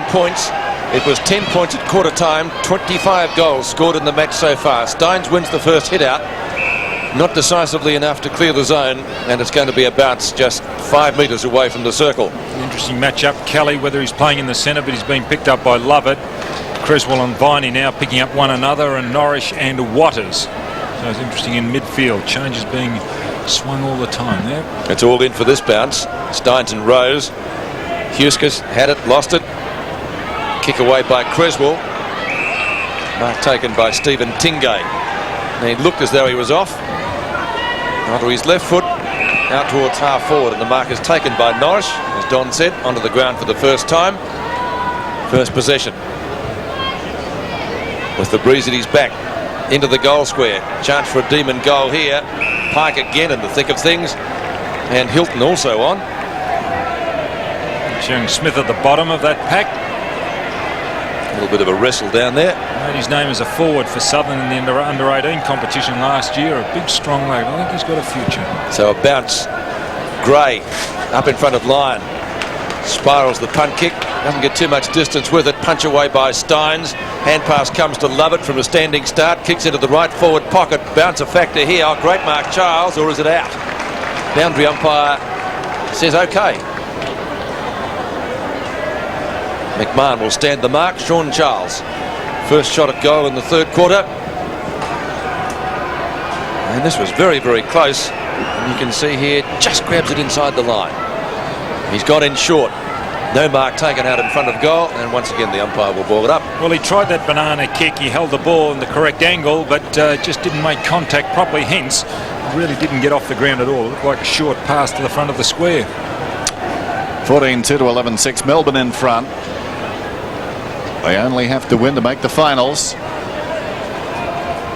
points. It was 10 points at quarter time, 25 goals scored in the match so far. Steins wins the first hit out, not decisively enough to clear the zone, and it's going to be a bounce just 5 metres away from the circle. Interesting matchup. Kelly, whether he's playing in the centre, but he's been picked up by Lovett. Creswell and Viney now picking up one another, and Norrish and Watters. So it's interesting in midfield. Changes being swung all the time there. It's all in for this bounce. Steins and Rose. Huskis had it, lost it. Kick away by Creswell. Mark taken by Stephen Tingay. And he looked as though he was off. Onto his left foot, out towards half forward, and the mark is taken by Norrish, as Don said, onto the ground for the first time. First possession. With the breeze at his back, into the goal square. Chance for a demon goal here. Pike again in the thick of things, and Hilton also on. Showing Smith at the bottom of that pack. A little bit of a wrestle down there. Made his name as a forward for Southern in the under-18 competition last year. A big, strong lad. I think he's got a future. So a bounce. Gray up in front of line. Spirals the punt kick. Doesn't get too much distance with it. Punch away by Steins. Hand pass comes to Lovett from a standing start. Kicks into the right forward pocket. Bounce a factor here. Oh, great mark, Charles. Or is it out? Boundary umpire says OK. McMahon will stand the mark. Sean Charles. First shot at goal in the third quarter. And this was very, very close. And you can see here, just grabs it inside the line. He's got in short. No mark taken out in front of goal. And once again, the umpire will ball it up. Well, he tried that banana kick. He held the ball in the correct angle, but just didn't make contact properly. Hence, really didn't get off the ground at all. It looked like a short pass to the front of the square. 14-2 to 11-6. Melbourne in front. They only have to win to make the finals.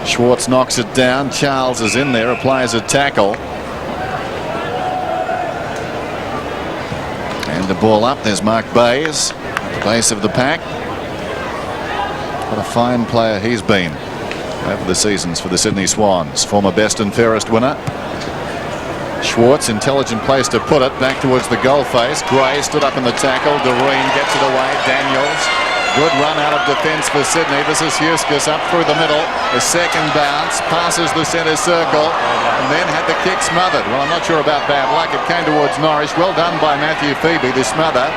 Schwartz knocks it down. Charles is in there, applies a tackle. And the ball up. There's Mark Bayes at the base of the pack. What a fine player he's been over the seasons for the Sydney Swans. Former best and fairest winner. Schwartz, intelligent place to put it. Back towards the goal face. Gray stood up in the tackle. Doreen gets it away. Daniels. Good run out of defence for Sydney. This is Huskis up through the middle. A second bounce, passes the centre circle, and then had the kick smothered. Well, I'm not sure about bad luck. It came towards Norrish. Well done by Matthew Phoebe, the smother.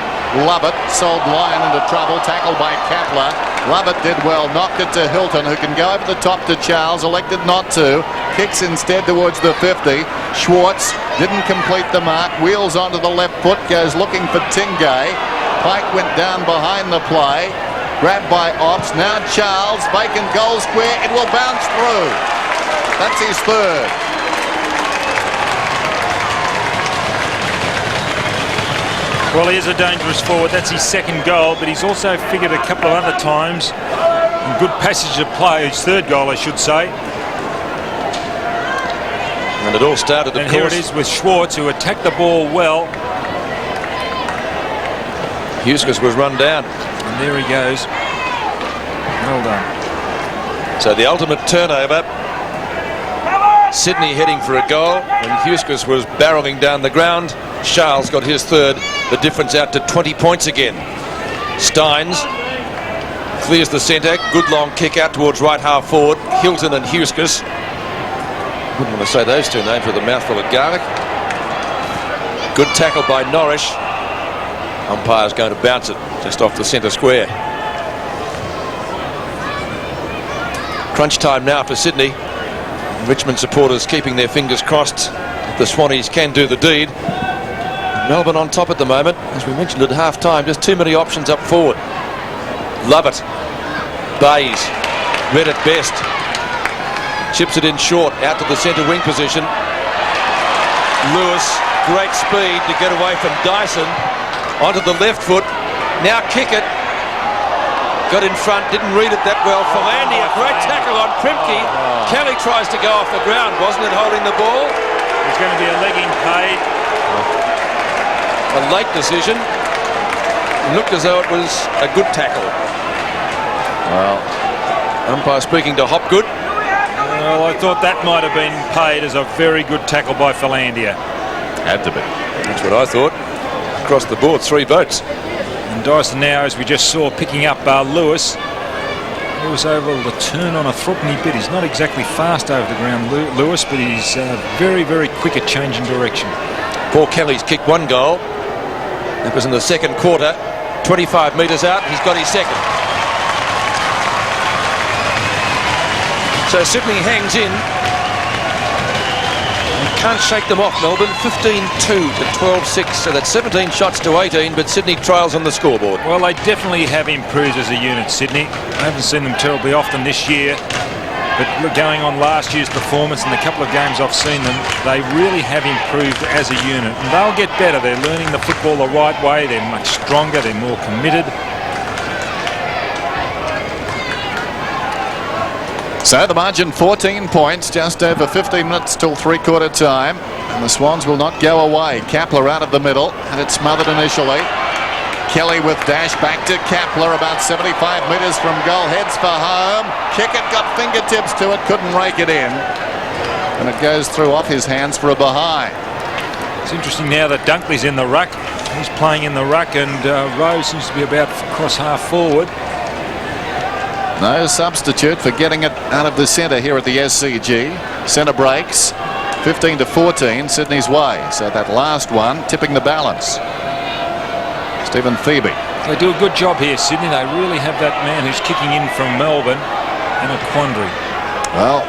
Lovett sold Lyon into trouble. Tackled by Kapler. Lovett did well. Knocked it to Hilton, who can go over the top to Charles. Elected not to. Kicks instead towards the 50. Schwartz didn't complete the mark. Wheels onto the left foot. Goes looking for Tingay. Pike went down behind the play. Grabbed by Ops. Now Charles. Vacant goal square. It will bounce through. That's his third. Well, he is a dangerous forward. That's his second goal, but he's also figured a couple of other times. And good passage of play. His third goal, I should say. And it all started, of and course. Here it is with Schwartz, who attacked the ball well. Huskis was run down. And there he goes. Well done. So the ultimate turnover. Sydney heading for a goal, and Huskis was barrelling down the ground. Charles got his third. The difference out to 20 points again. Steins clears the centre. Good long kick out towards right half forward. Hilton and Huskis. Wouldn't want to say those two names with a mouthful of garlic. Good tackle by Norrish. Umpire's going to bounce it just off the centre square. Crunch time now for Sydney. Richmond supporters keeping their fingers crossed. The Swannies can do the deed. Melbourne on top at the moment. As we mentioned at half time, just too many options up forward. Lovett. Bayes. Read it best. Chips it in short out to the centre wing position. Lewis, great speed to get away from Dyson. Onto the left foot. Now kick it. Got in front, didn't read it that well. Philandia, great tackle on Primke. Kelly tries to go off the ground, wasn't it, holding the ball? There's going to be a legging paid. A late decision. It looked as though it was a good tackle. Well, umpire speaking to Hopgood. Well, I thought that might have been paid as a very good tackle by Philandia. had to be. That's what I thought. Across the board, 3 votes. And Dyson now, as we just saw, picking up Lewis. He was able to turn on a threepenny bit. He's not exactly fast over the ground, Lewis, but he's very, very quick at changing direction. Paul Kelly's kicked one goal. That was in the second quarter. 25 metres out. He's got his second. So Sydney hangs in. Can't shake them off, Melbourne. 15-2 to 12-6, so that's 17 shots to 18, but Sydney trails on the scoreboard. Well, they definitely have improved as a unit, Sydney. I haven't seen them terribly often this year, but going on last year's performance and the couple of games I've seen them, they really have improved as a unit, and they'll get better. They're learning the football the right way. They're much stronger. They're more committed. So the margin 14 points, just over 15 minutes till three-quarter time, and the Swans will not go away. Kapler out of the middle, and it's smothered initially. Kelly with dash back to Kapler, about 75 metres from goal, heads for home. Kickett got fingertips to it, couldn't rake it in, and it goes through off his hands for a behind. It's interesting now that Dunkley's in the ruck. He's playing in the ruck, and Rose seems to be about cross half forward. No substitute for getting it out of the centre here at the SCG. Centre breaks 15-14 Sydney's way. So that last one tipping the balance. Stephen Thebe. They do a good job here, Sydney. They really have that man who's kicking in from Melbourne in a quandary. Well,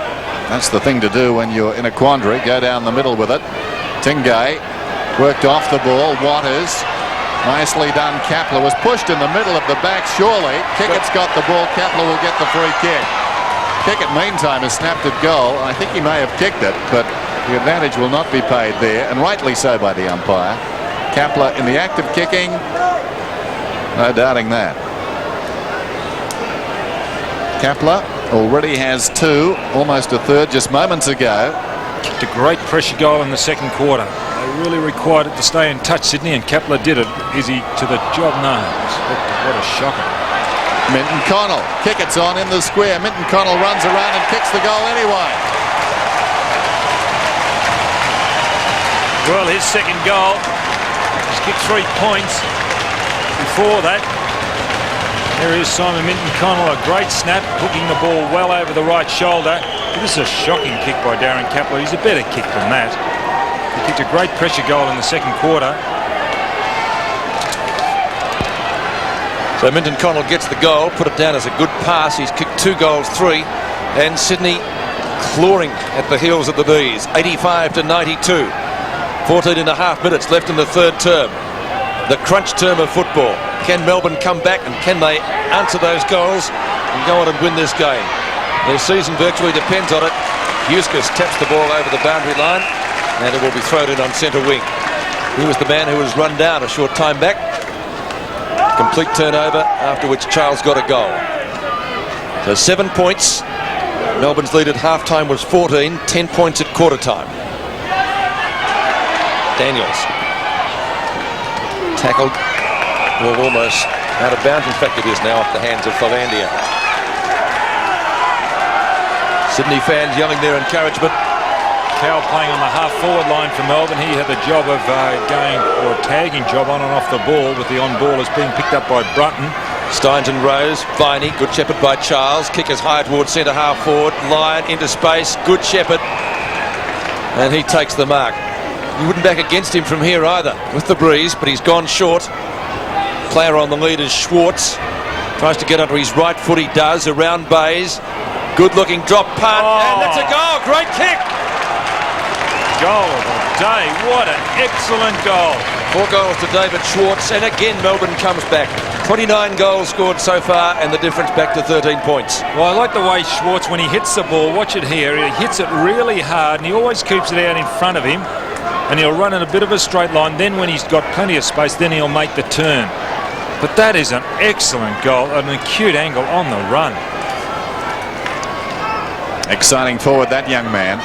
that's the thing to do when you're in a quandary. Go down the middle with it. Tingay worked off the ball. Waters. Nicely done. Kapler was pushed in the middle of the back, surely. Kickett's got the ball. Kapler will get the free kick. Kickett, meantime, has snapped at goal. I think he may have kicked it, but the advantage will not be paid there, and rightly so by the umpire. Kapler in the act of kicking. No doubting that. Kapler already has two, almost a third just moments ago. Kicked a great pressure goal in the second quarter. Really required it to stay in touch, Sydney, and Kapler did it. Is he to the job? No. What a shocker. Minton Connell. Kickett's on in the square. Minton Connell runs around and kicks the goal anyway. Well, his second goal. He's kicked 3 points. Before that, there is Simon Minton Connell. A great snap, hooking the ball well over the right shoulder. This is a shocking kick by Darren Kapler. He's a better kick than that. He kicked a great pressure goal in the second quarter. So Minton Connell gets the goal, put it down as a good pass. He's kicked 2 goals, 3, and Sydney clawing at the heels of the Bees. 85-92. 14 and a half minutes left in the third term. The crunch term of football. Can Melbourne come back, and can they answer those goals and go on and win this game? Their season virtually depends on it. Huskis taps the ball over the boundary line, and it will be thrown in on centre wing. He was the man who was run down a short time back. Complete turnover, after which Charles got a goal. So 7 points. Melbourne's lead at half-time was 14, 10 points at quarter-time. Daniels. Tackled. Well, almost out of bounds. In fact, it is now off the hands of Falandia. Sydney fans yelling their encouragement. Cowell playing on the half-forward line for Melbourne. He had the job of going, or a tagging job on and off the ball, with the on-ballers being picked up by Brunton. Steins and Rose. Viney, good shepherd by Charles. Kickers high towards centre half-forward. Lyon into space. Good shepherd. And he takes the mark. You wouldn't back against him from here either, with the breeze, but he's gone short. Player on the lead is Schwartz. Tries to get onto his right foot. He does. Around Bays. Good-looking drop punt. And that's a goal. Great kick. Goal of the day. What an excellent goal. 4 goals to David Schwartz, and again Melbourne comes back. 29 goals scored so far, and the difference back to 13 points. Well, I like the way Schwartz, when he hits the ball, watch it here, he hits it really hard, and he always keeps it out in front of him, and he'll run in a bit of a straight line. Then when he's got plenty of space, then he'll make the turn. But that is an excellent goal, an acute angle on the run. Exciting forward, that young man.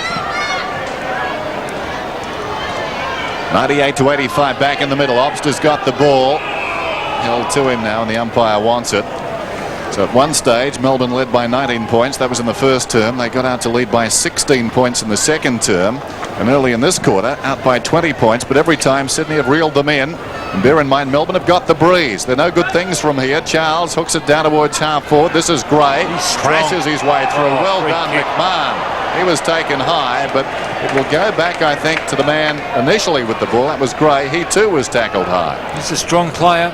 98-85 back in the middle. Obster's got the ball. Held to him now, and the umpire wants it. So at one stage, Melbourne led by 19 points. That was in the first term. They got out to lead by 16 points in the second term. And early in this quarter, out by 20 points. But every time, Sydney have reeled them in. And bear in mind, Melbourne have got the breeze. They're no good things from here. Charles hooks it down towards half forward. This is Gray. Crashes his way through. Well done, McMahon. He was taken high, but it will go back, I think, to the man initially with the ball. That was Gray. He too was tackled high. He's a strong player.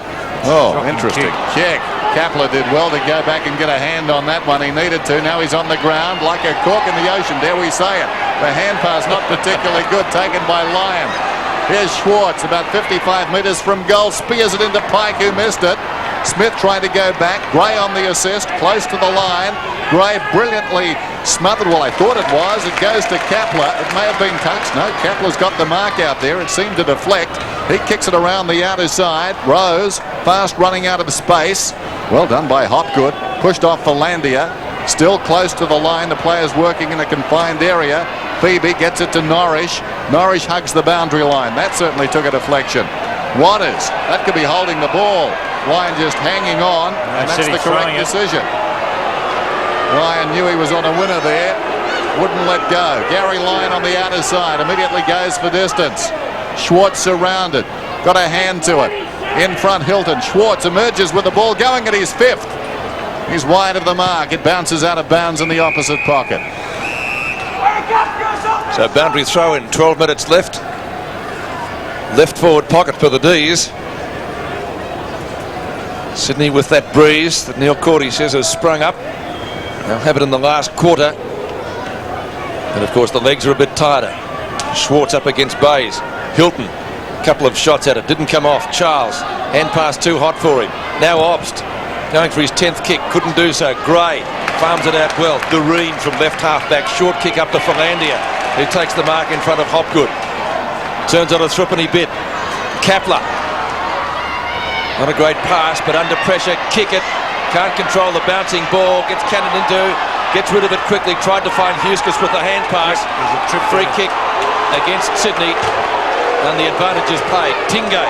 Oh, interesting kick. Kapler did well to go back and get a hand on that one. He needed to. Now he's on the ground like a cork in the ocean. Dare we say it? The hand pass not particularly good, taken by Lyon. Here's Schwartz, about 55 metres from goal. Spears it into Pike, who missed it. Smith trying to go back. Gray on the assist, close to the line. Gray brilliantly smothered. Well, I thought it was. It goes to Kapler. It may have been touched. No, Kapler's got the mark out there. It seemed to deflect. He kicks it around the outer side. Rose, fast running out of space. Well done by Hopgood. Pushed off for Landia. Still close to the line. The players working in a confined area. Phoebe gets it to Norrish. Norrish hugs the boundary line. That certainly took a deflection. Waters, that could be holding the ball. Lyon just hanging on, and that's the correct decision. Lyon knew he was on a winner there. Wouldn't let go. Gary Lyon on the outer side. Immediately goes for distance. Schwartz surrounded. Got a hand to it. In front, Hilton. Schwartz emerges with the ball going at his fifth. He's wide of the mark. It bounces out of bounds in the opposite pocket. So boundary throw in, 12 minutes left. Left forward pocket for the D's. Sydney with that breeze that Neil Cordy says has sprung up. They'll have it in the last quarter. And of course the legs are a bit tighter. Schwartz up against Bays. Hilton, a couple of shots at it, didn't come off. Charles, hand pass too hot for him. Now Obst, going for his 10th kick, couldn't do so. Gray farms it out well. Doreen from left half back, short kick up to Philandia, who takes the mark in front of Hopgood. Turns on a threepenny bit. Kapler, not a great pass, but under pressure, kick it. Can't control the bouncing ball, gets cannoned into, gets rid of it quickly, tried to find Huskis with the hand pass. Free kick against Sydney, and the advantage is played. Tingay,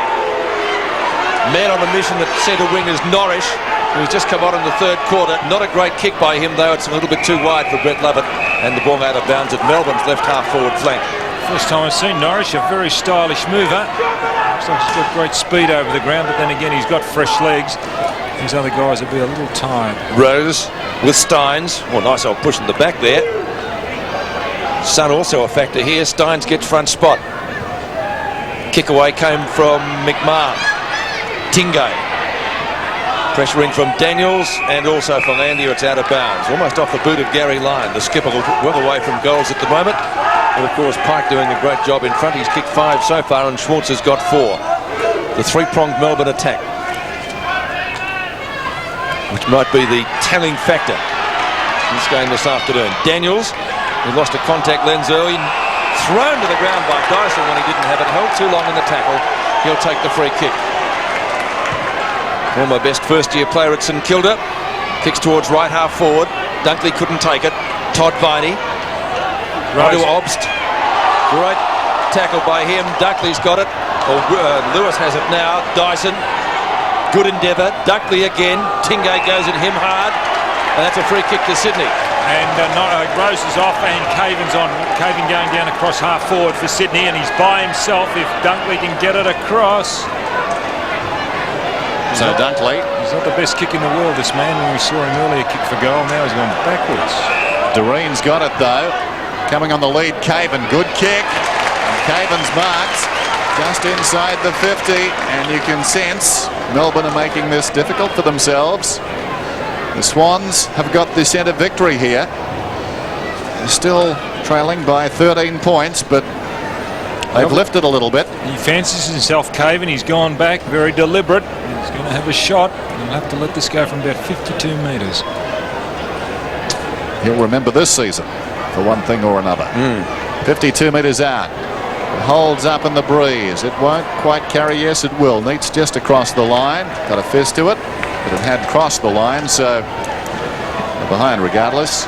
man on a mission at centre wing is Norrish, who's just come on in the third quarter. Not a great kick by him, though. It's a little bit too wide for Brett Lovett, and the ball out of bounds at Melbourne's left half forward flank. First time I've seen Norrish, a very stylish mover. Looks like he's got great speed over the ground, but then again he's got fresh legs. These other guys will be a little tired. Rose with Steins. Well, nice old push in the back there. Sun also a factor here. Steins gets front spot. Kick away came from McMahon. Tingay pressuring from Daniels, and also for Landia. It's out of bounds, almost off the boot of Gary Lyon. The skipper well away from goals at the moment. And of course Pike doing a great job in front. He's kicked 5 so far and Schwartz has got 4. The three-pronged Melbourne attack, which might be the telling factor in this game this afternoon. Daniels, who lost a contact lens early, thrown to the ground by Dyson when he didn't have it, held too long in the tackle. He'll take the free kick. Former best first-year player at St Kilda. Kicks towards right half forward. Dunkley couldn't take it. Todd Viney. Onto Obst. Great tackle by him. Dunkley's got it. Lewis has it now. Dyson. Good endeavour. Dunkley again. Tingay goes at him hard. And that's a free kick to Sydney. And Rose is off and Caven's on. Caven going down across half forward for Sydney, and he's by himself if Dunkley can get it across. So Dunkley, he's not the best kick in the world, this man. When we saw him earlier kick for goal, now he's gone backwards. Doreen's got it though. Coming on the lead, Caven, good kick. And Caven's marked just inside the 50, and you can sense Melbourne are making this difficult for themselves. The Swans have got the centre victory here. They're still trailing by 13 points, but they've lifted a little bit. He fancies himself, Caven. He's gone back, very deliberate. He's going to have a shot. He'll have to let this go from about 52 metres. He'll remember this season for one thing or another. 52 metres out. It holds up in the breeze. It won't quite carry. Yes, it will. Neats just across the line. Got a fist to it, but it had crossed the line, so they're behind regardless.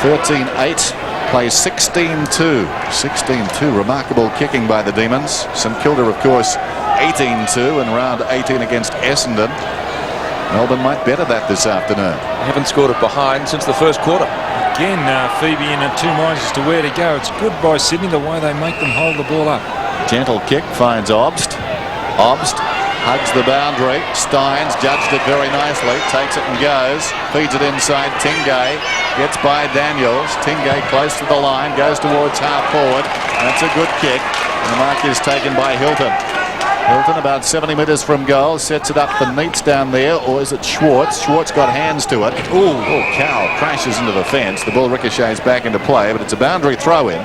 13-8. Plays 16-2. 16-2. Remarkable kicking by the Demons. St Kilda, of course, 18-2 in round 18 against Essendon. Melbourne might better that this afternoon. They haven't scored it behind since the first quarter. Again, Phoebe in 2 minds as to where to go. It's good by Sydney the way they make them hold the ball up. Gentle kick finds Obst. Obst hugs the boundary. Steins judged it very nicely. Takes it and goes. Feeds it inside. Tingay gets by Daniels. Tingay close to the line. Goes towards half forward. That's a good kick. And the mark is taken by Hilton. Hilton about 70 metres from goal. Sets it up for Neitz down there. Or is it Schwartz? Schwartz got hands to it. Oh, Cow crashes into the fence. The ball ricochets back into play. But it's a boundary throw in.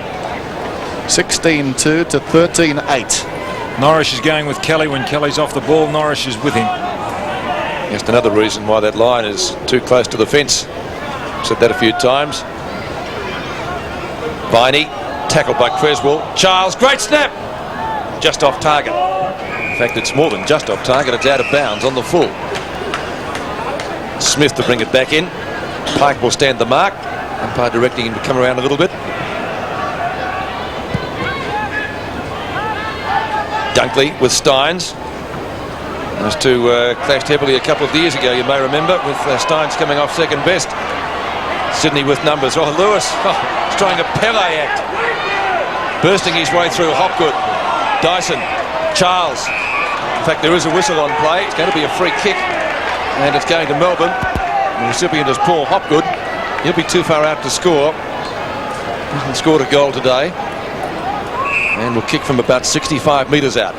16-2 to 13-8. Norris is going with Kelly. When Kelly's off the ball, Norris is with him. Just another reason why that line is too close to the fence. Said that a few times. Viney, tackled by Creswell. Charles, great snap. Just off target. In fact, it's more than just off target. It's out of bounds on the full. Smith to bring it back in. Pike will stand the mark. Umpire directing him to come around a little bit. Dunkley with Steins. Those two clashed heavily a couple of years ago, you may remember, with Steins coming off second best. Sydney with numbers. Oh, Lewis he's trying a Pele act. Bursting his way through Hopgood. Dyson. Charles. In fact, there is a whistle on play. It's going to be a free kick. And it's going to Melbourne. The recipient is Paul Hopgood. He'll be too far out to score. He hasn't scored a goal today. And will kick from about 65 metres out.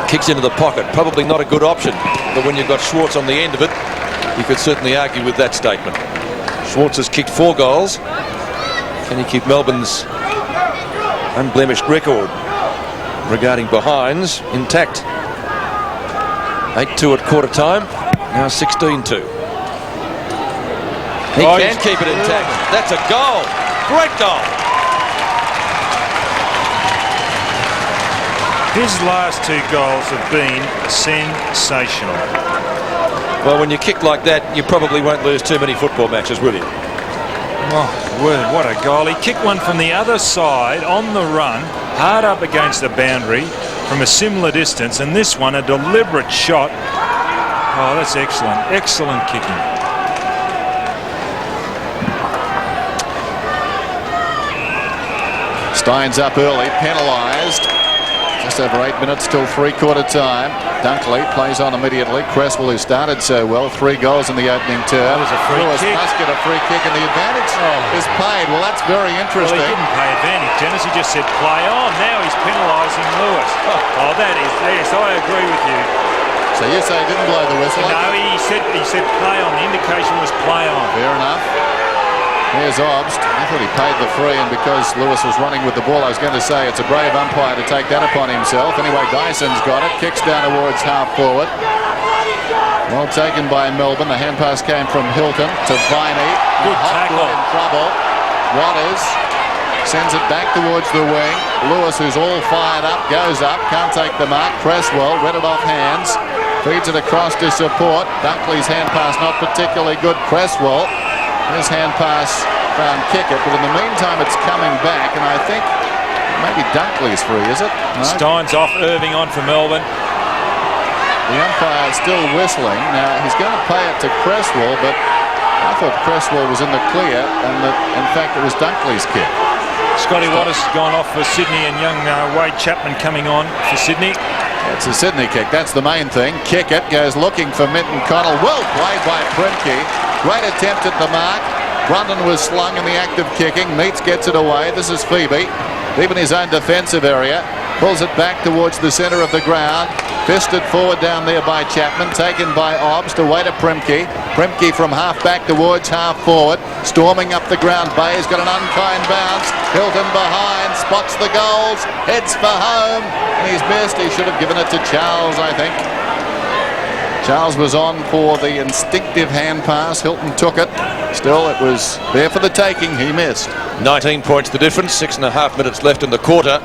Kicks into the pocket. Probably not a good option. But when you've got Schwartz on the end of it, you could certainly argue with that statement. Schwartz has kicked 4 goals. Can he keep Melbourne's unblemished record regarding behinds intact? 8-2 at quarter time. Now 16-2. He can keep it intact. That's a goal. Great goal. His last 2 goals have been sensational. Well, when you kick like that, you probably won't lose too many football matches, will you? Oh, what a goal. He kicked one from the other side on the run, hard up against the boundary from a similar distance, and this one a deliberate shot. Oh, that's excellent. Excellent kicking. Steins up early, penalised. Just over 8 minutes till three-quarter time. Dunkley plays on immediately. Creswell, who started so well, 3 goals in the opening term. That was a free Lewis kick. must get a free kick, and the advantage is paid. Well, that's very interesting. Well, he didn't pay advantage, Dennis. He just said play on. Now he's penalising Lewis. Oh, that is, yes, I agree with you. So you say he didn't blow the whistle? No, he said play on. The indication was play on. Fair enough. Here's Obst. I thought he paid the free, and because Lewis was running with the ball, I was going to say it's a brave umpire to take that upon himself. Anyway, Dyson's got it. Kicks down towards half forward. Well taken by Melbourne. The hand pass came from Hilton to Viney. Good tackle. In trouble. Waters sends it back towards the wing. Lewis, who's all fired up, goes up. Can't take the mark. Cresswell read it off hands. Feeds it across to support. Dunkley's hand pass not particularly good. Cresswell. His hand pass found Kickett, but in the meantime it's coming back, and I think maybe Dunkley's free, is it? No? Steins off, Irving on for Melbourne. The umpire is still whistling. Now he's going to pay it to Cresswell, but I thought Cresswell was in the clear, and that in fact it was Dunkley's kick. Scotty Waters has gone off for Sydney, and young Wade Chapman coming on for Sydney. It's a Sydney kick, that's the main thing. Kickett goes looking for Minton Connell. Well played by Primke. Great attempt at the mark. Brundon was slung in the act of kicking. Neitz gets it away. This is Phoebe. Deep in his own defensive area. Pulls it back towards the centre of the ground. Fisted forward down there by Chapman. Taken by Obst. Away to Primke. Primke from half back towards half forward. Storming up the ground. Bay's got an unkind bounce. Hilton behind. Spots the goals. Heads for home. And he's missed. He should have given it to Charles, I think. Charles was on for the instinctive hand pass. Hilton took it. Still, it was there for the taking. He missed. 19 points the difference. 6.5 minutes left in the quarter.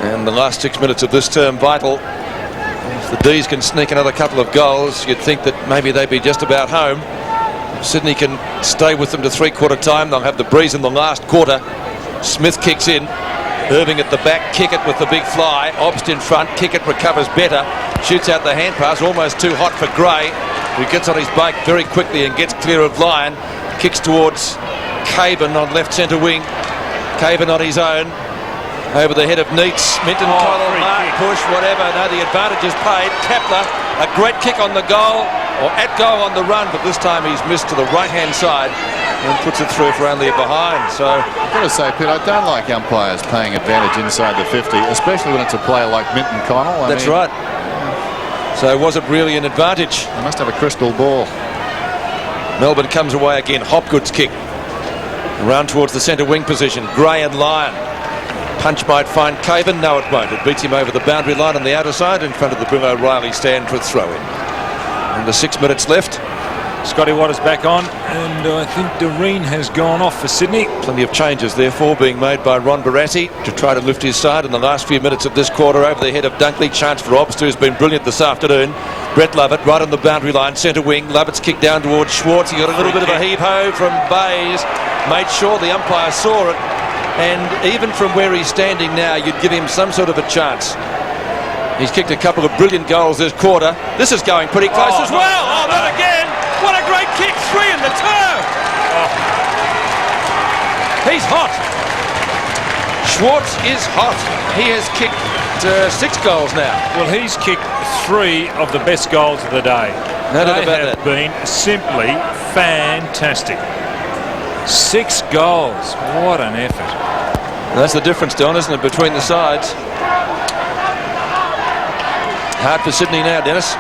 And the last 6 minutes of this term vital. If the D's can sneak another couple of goals, you'd think that maybe they'd be just about home. If Sydney can stay with them to three-quarter time, they'll have the breeze in the last quarter. Smith kicks in. Irving at the back, Kickett with the big fly. Obst in front, Kickett recovers better. Shoots out the hand pass, almost too hot for Gray, who gets on his bike very quickly and gets clear of line. Kicks towards Caven on left centre wing. Caven on his own. over the head of Neitz. Minton, Connell, Mark, push, whatever. No, the advantage is paid. Kepler, a great kick on the goal, or at goal on the run, but this time he's missed to the right-hand side and puts it through for only a behind. So I've got to say, Pitt, I don't like umpires paying advantage inside the 50, especially when it's a player like Minton Connell. That's right. So was it really an advantage? They must have a crystal ball. Melbourne comes away again. Hopgood's kick. Around towards the centre wing position. Gray and Lyon. Punch might find Caven. No, it won't. It beats him over the boundary line on the outer side in front of the Bill O'Reilly stand for a throw-in. Under 6 minutes left. Scotty Waters back on, and I think Doreen has gone off for Sydney. Plenty of changes, therefore, being made by Ron Barassi to try to lift his side in the last few minutes of this quarter over the head of Dunkley. Chance for Obst, who's been brilliant this afternoon. Brett Lovett right on the boundary line, centre wing. Lovett's kick down towards Schwartz. He got a little bit of a heave-ho from Bayes. Made sure the umpire saw it. And even from where he's standing now, you'd give him some sort of a chance. He's kicked a couple of brilliant goals this quarter. This is going pretty close as well. Oh, not again. What a great kick. 3 in the turf. He's hot. Schwartz is hot. He has kicked 6 goals now. Well, he's kicked 3 of the best goals of the day. No doubt they about have that. been simply fantastic. 6 goals. What an effort. That's the difference, Don, isn't it, between the sides? Hard for Sydney now, Dennis.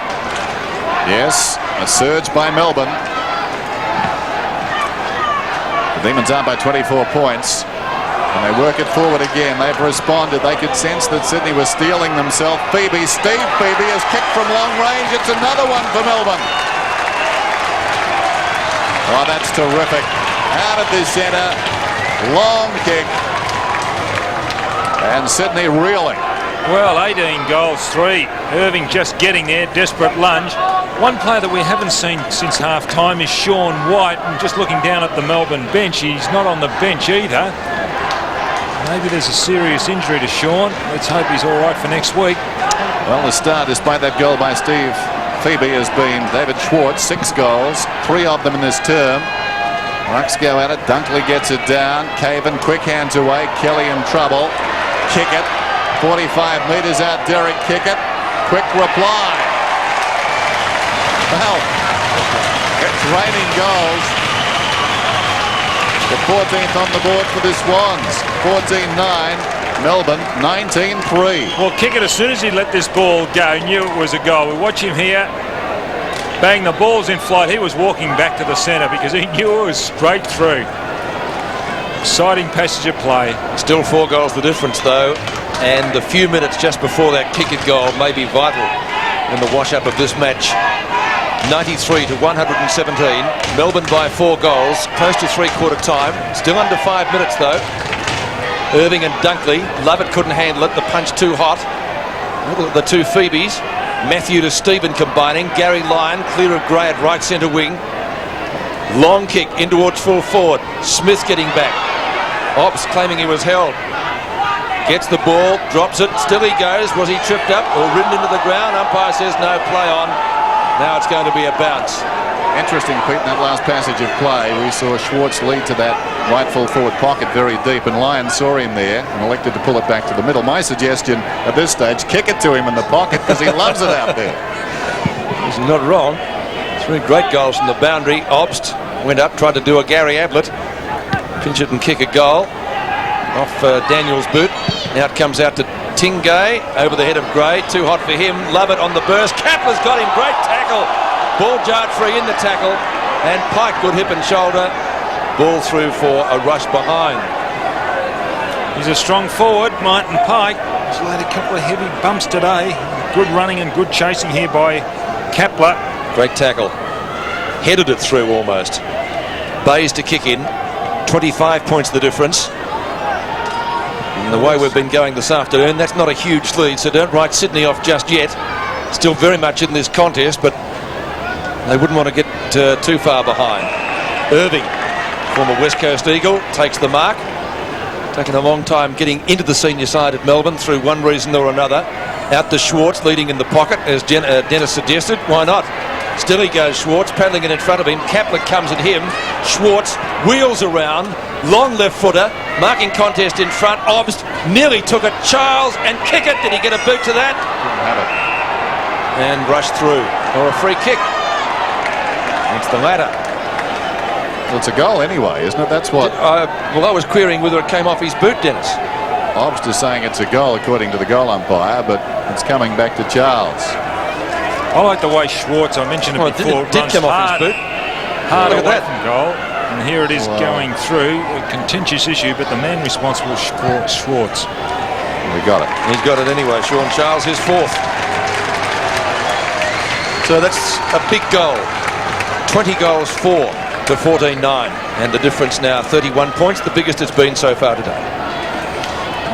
Yes, a surge by Melbourne. The Demons are by 24 points. And they work it forward again. They've responded. They could sense that Sydney was stealing themselves. Steve Phoebe has kicked from long range. It's another one for Melbourne. Oh, that's terrific. Out of the centre. Long kick. And Sydney reeling. Well, 18 goals, 3. Irving just getting there, desperate lunge. One player that we haven't seen since half-time is Sean White. And just looking down at the Melbourne bench, he's not on the bench either. Maybe there's a serious injury to Sean. Let's hope he's all right for next week. Well, the start, despite that goal by Steve Phoebe, has been David Schwartz, 6 goals, 3 of them in this term. Rucks go at it. Dunkley gets it down. Caven, quick hands away. Kelly in trouble. Kick it. 45 metres out. Derek kick it. Quick reply. Well, it's raining goals. The 14th on the board for the Swans. 14-9. Melbourne 19-3. Well, Kickett, as soon as he let this ball go, knew it was a goal. We watch him here. Bang, the ball's in flight. He was walking back to the centre because he knew it was straight through. Exciting passage of play. Still 4 goals the difference, though. And the few minutes just before that kick-it goal may be vital in the wash-up of this match. 93 to 117. Melbourne by 4 goals. Close to three-quarter time. Still under 5 minutes, though. Irving and Dunkley. Lovett couldn't handle it. The punch too hot. The 2 Phoebes. Matthew to Stephen combining. Gary Lyon clear of Gray at right centre wing. Long kick in towards full forward. Smith getting back. Ops claiming he was held. Gets the ball, drops it. Still he goes. Was he tripped up or ridden into the ground? Umpire says no, play on. Now it's going to be a bounce. Interesting, Pete, in that last passage of play, we saw Schwartz lead to that right full forward pocket very deep, and Lyon saw him there and elected to pull it back to the middle. My suggestion at this stage, kick it to him in the pocket because he loves it out there. He's not wrong. 3 great goals from the boundary. Obst went up, tried to do a Gary Ablett. Pinch it and kick a goal off Daniel's boot. Now it comes out to Tingay over the head of Gray. Too hot for him. Lovett on the burst. Kapler's got him. Great tackle. Ball jarred free in the tackle. And Pike, good hip and shoulder. Ball through for a rush behind. He's a strong forward, Martin Pike. He's laid a couple of heavy bumps today. Good running and good chasing here by Kepler. Great tackle. Headed it through almost. Bayes to kick in. 25 points the difference. And the way we've been going this afternoon, that's not a huge lead, so don't write Sydney off just yet. Still very much in this contest, but they wouldn't want to get too far behind. Irving, former West Coast Eagle, takes the mark. Taking a long time getting into the senior side at Melbourne through one reason or another. Out to Schwartz, leading in the pocket, as Dennis suggested. Why not? Still he goes, Schwartz, paddling it in front of him. Kaplan comes at him. Schwartz wheels around. Long left footer. Marking contest in front. Obbs nearly took it. Charles and kick it. Did he get a boot to that? Didn't have it. And rushed through. Or a free kick. It's the latter. Well, it's a goal anyway, isn't it? That's what. Well, I was querying whether it came off his boot, Dennis. Obbs is saying it's a goal according to the goal umpire, but it's coming back to Charles. I like the way Schwartz, I mentioned it before, It did come off his boot. hard Look at away that. from goal. And here it is going through. A contentious issue, but the man responsible, Schwartz. We got it. He's got it anyway, Sean Charles, his fourth. So that's a big goal. 20 goals, 4 to 14-9. And the difference now 31 points, the biggest it's been so far today.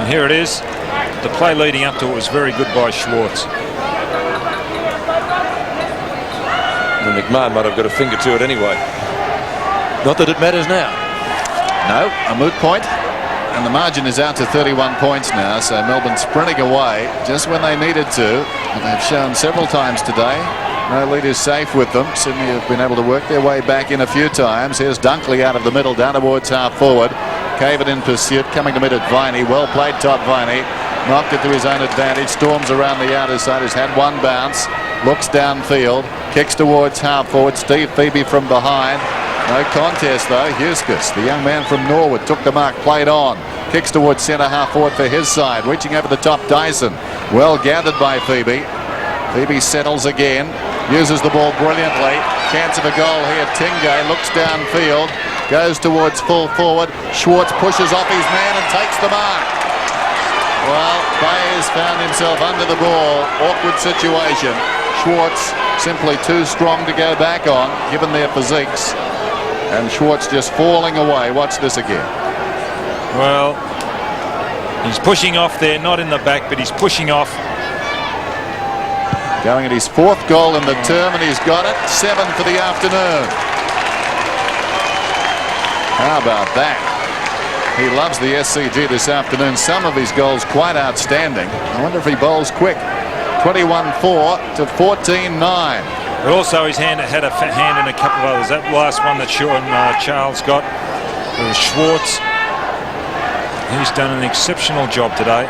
And here it is. The play leading up to it was very good by Schwartz. And McMahon might have got a finger to it anyway. Not that it matters now. No, a moot point. And the margin is out to 31 points now, so Melbourne sprinting away just when they needed to. And they've shown several times today. No lead is safe with them. Sydney have been able to work their way back in a few times. Here's Dunkley out of the middle, down towards half forward. Caven in pursuit, coming to mid at Viney. Well played, Todd Viney. Knocked it to his own advantage. Storms around the outer side. Has had one bounce. Looks downfield. Kicks towards half forward. Steve Phoebe from behind. No contest though. Huskus, the young man from Norwood, took the mark. Played on. Kicks towards centre half forward for his side. Reaching over the top, Dyson. Well gathered by Phoebe. Phoebe settles again. Uses the ball brilliantly. Chance of a goal here. Tingay looks downfield. Goes towards full forward. Schwartz pushes off his man and takes the mark. Well, Bayes found himself under the ball. Awkward situation. Schwartz simply too strong to go back on, given their physiques. And Schwartz just falling away. Watch this again. Well, he's pushing off there, not in the back, but he's pushing off. Going at his fourth goal in the term, and he's got it. 7 for the afternoon. How about that? He loves the SCG this afternoon. Some of his goals quite outstanding. I wonder if he bowls quick. 21-4 to 14-9. But also his hand had a hand in a couple of others. That last one that Charles got, it was Schwartz. He's done an exceptional job today.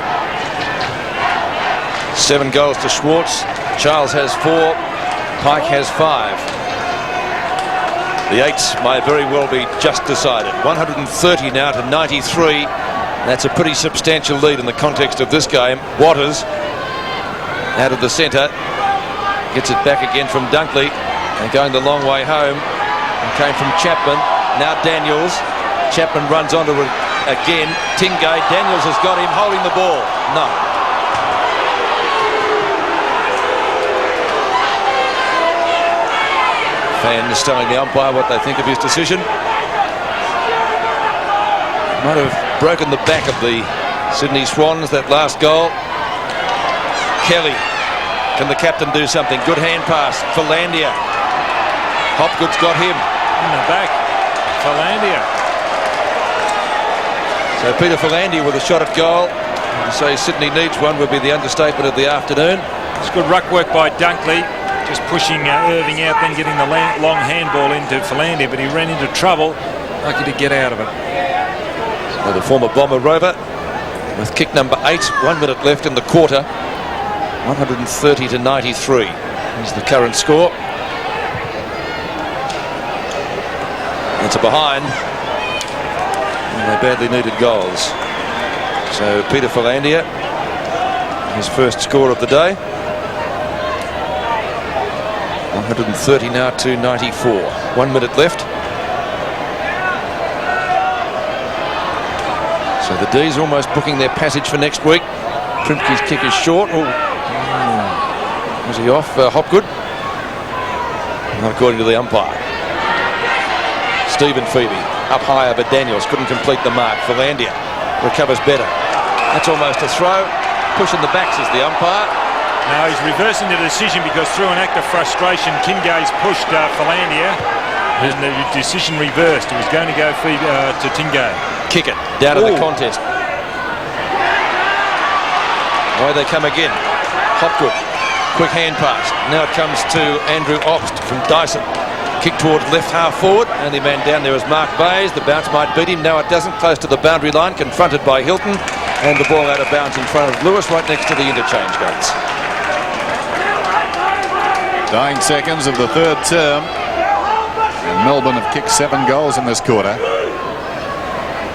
7 goals to Schwartz. Charles has 4. Pike has 5. The 8s might very well be just decided. 130 now to 93. That's a pretty substantial lead in the context of this game. Waters out of the centre. Gets it back again from Dunkley. And going the long way home. And came from Chapman. Now Daniels. Chapman runs onto it again. Tingay. Daniels has got him holding the ball. No. Fans telling the umpire what they think of his decision. Might have broken the back of the Sydney Swans, that last goal. Kelly, can the captain do something? Good hand pass. Philandia. Hopgood's got him. In the back. Philandia. So Peter Philandia with a shot at goal. To say Sydney needs one would be the understatement of the afternoon. It's good ruck work by Dunkley. Just pushing Irving out, then getting the long handball into Philandia, but he ran into trouble. Lucky to get out of it. So the former Bomber Rover with kick number 8. 1 minute left in the quarter. 130 to 93 is the current score. It's a behind. And they badly needed goals. So Peter Philandia, his first score of the day. 130 now to 94. 1 minute left. So the D's almost booking their passage for next week. Primke's kick is short. Oh, was he off? Hopgood? Not according to the umpire. Stephen Phoebe up higher, but Daniels couldn't complete the mark. Philandia recovers better. That's almost a throw. Pushing the backs is the umpire. Now he's reversing the decision because through an act of frustration, Tingay's pushed Philandia and the decision reversed. He was going to go to Tingay. Kick it down to the contest. Away they come again. Hopgood Quick hand pass. Now it comes to Andrew Obst from Dyson. Kick towards left half forward. Only man down there is Mark Bayes. The bounce might beat him. No, it doesn't. Close to the boundary line. Confronted by Hilton. And the ball out of bounds in front of Lewis, right next to the interchange gates. Dying seconds of the third term. And Melbourne have kicked 7 goals in this quarter.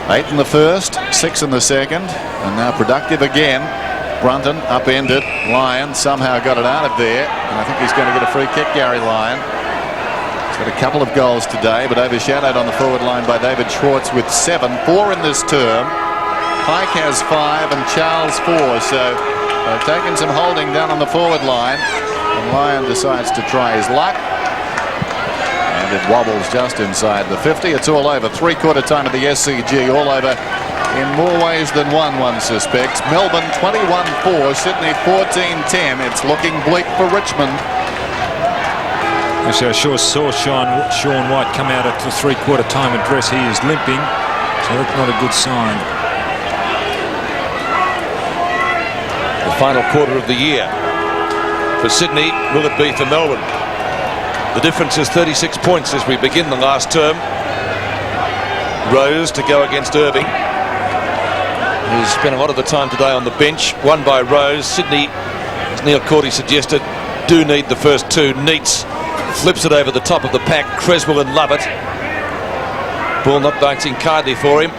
8 in the first, 6 in the second, and now productive again. Brunton upended. Lyon somehow got it out of there, and I think he's going to get a free kick, Gary Lyon. He's got a couple of goals today, but overshadowed on the forward line by David Schwartz with 7. 4 in this term. Pike has 5 and Charles 4, so they've taken some holding down on the forward line, and Lyon decides to try his luck. And it wobbles just inside the 50. It's all over. 3/4 time of the SCG. All over in more ways than one suspects. Melbourne 21-4. Sydney 14-10. It's looking bleak for Richmond. Actually, I sure saw Sean White come out at the 3/4 time address. He is limping, so that's not a good sign. The final quarter of the year for Sydney. Will it be for Melbourne? The difference is 36 points as we begin the last term. Rose to go against Irving, who's spent a lot of the time today on the bench. Won by Rose. Sydney, as Neil Cordy suggested, do need the first 2. Neitz flips it over the top of the pack. Creswell and Lovett. Ball not bouncing kindly for him.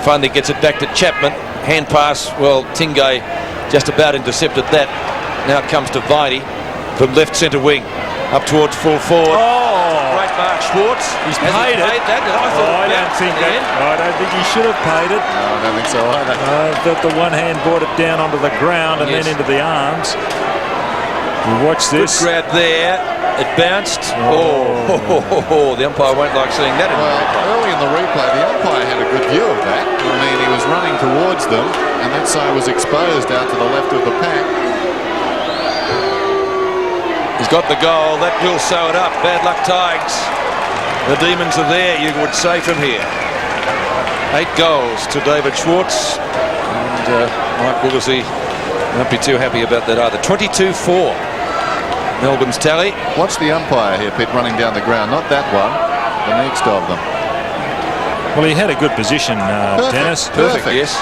Finally gets it back to Chapman. Hand pass. Well, Tingay just about intercepted that. Now it comes to Viney from left centre wing. Up towards full forward. Oh! Great mark, Schwartz. He's paid it. That. I don't think he should have paid it. No, I don't think so either. That the one hand brought it down onto the ground and then into the arms. You watch this. Good grab there. It bounced. The umpire won't like seeing that. Early in the replay, the umpire had a good view of that. I mean, he was running towards them, and that side was exposed out to the left of the pack. He's got the goal. That will sew it up. Bad luck, Tigers. The demons are there, you would say, from here. 8 goals to David Schwartz. And Mike Willesee won't be too happy about that either. 22-4. Melbourne's tally. Watch the umpire here, Pete, running down the ground. Not that one, the next of them. Well, he had a good position, Dennis. Perfect, yes.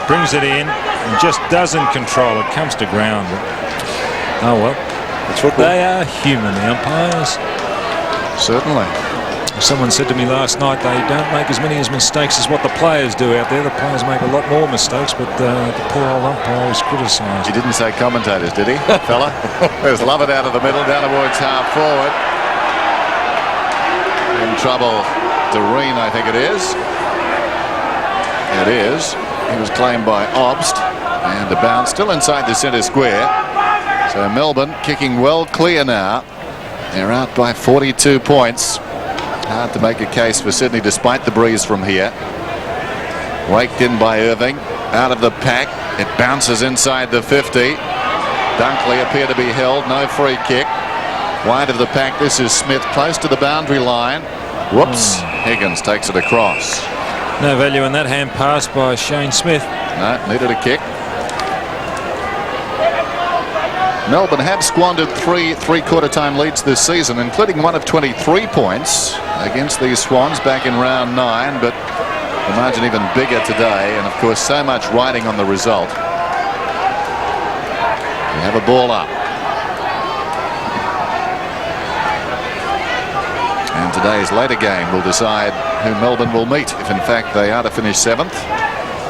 Brings it in and just doesn't control it. Comes to ground. Oh, well. They are human, the umpires. Certainly. Someone said to me last night they don't make as many mistakes as what the players do out there. The players make a lot more mistakes, but the poor old umpire is criticised. He didn't say commentators, did he, fella? There's Lovett out of the middle, down towards half forward. In trouble, Doreen, I think it is. It is. He was claimed by Obst, and a bounce still inside the centre square. So Melbourne kicking well clear now. They're out by 42 points. Hard to make a case for Sydney despite the breeze from here. Raked in by Irving. Out of the pack. It bounces inside the 50. Dunkley appear to be held. No free kick. Wide of the pack. This is Smith close to the boundary line. Whoops. Higgins takes it across. No value in that hand pass by Shane Smith. No, needed a kick. Melbourne have squandered 3 3/4 time leads this season, including one of 23 points against these Swans back in round 9, but the margin even bigger today, and of course so much riding on the result. We have a ball up. And today's later game will decide who Melbourne will meet, if in fact they are to finish 7th.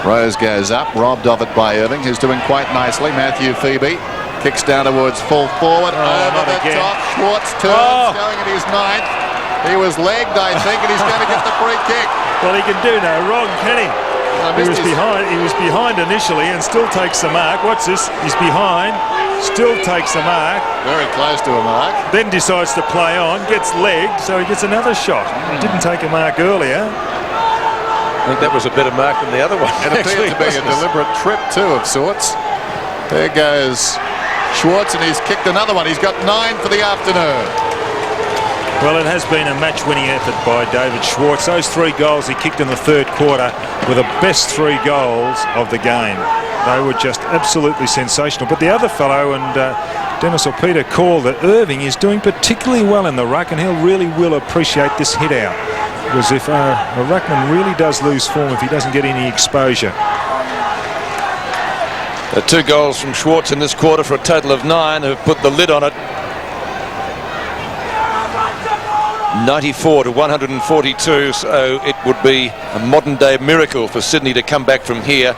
Rose goes up, robbed of it by Irving, who's doing quite nicely. Matthew Phoebe kicks down towards full forward. Over the top. Schwartz turns, going at his 9th. He was legged, I think, and he's going to get the free kick. Well, he can do no wrong, can he? He was behind initially and still takes the mark. What's this? He's behind, still takes the mark. Very close to a mark. Then decides to play on, gets legged, so he gets another shot. He didn't take a mark earlier. I think that was a better mark than the other one. It appeared to be a deliberate trip too, of sorts. There goes Schwartz, and he's kicked another one. He's got 9 for the afternoon. Well, it has been a match-winning effort by David Schwartz. Those 3 goals he kicked in the third quarter were the best 3 goals of the game. They were just absolutely sensational. But the other fellow, and Dennis or Peter called that Irving is doing particularly well in the ruck, and he really will appreciate this hit out. Because if a ruckman really does lose form if he doesn't get any exposure. 2 goals from Schwartz in this quarter for a total of 9 who have put the lid on it. 94 to 142, so it would be a modern-day miracle for Sydney to come back from here.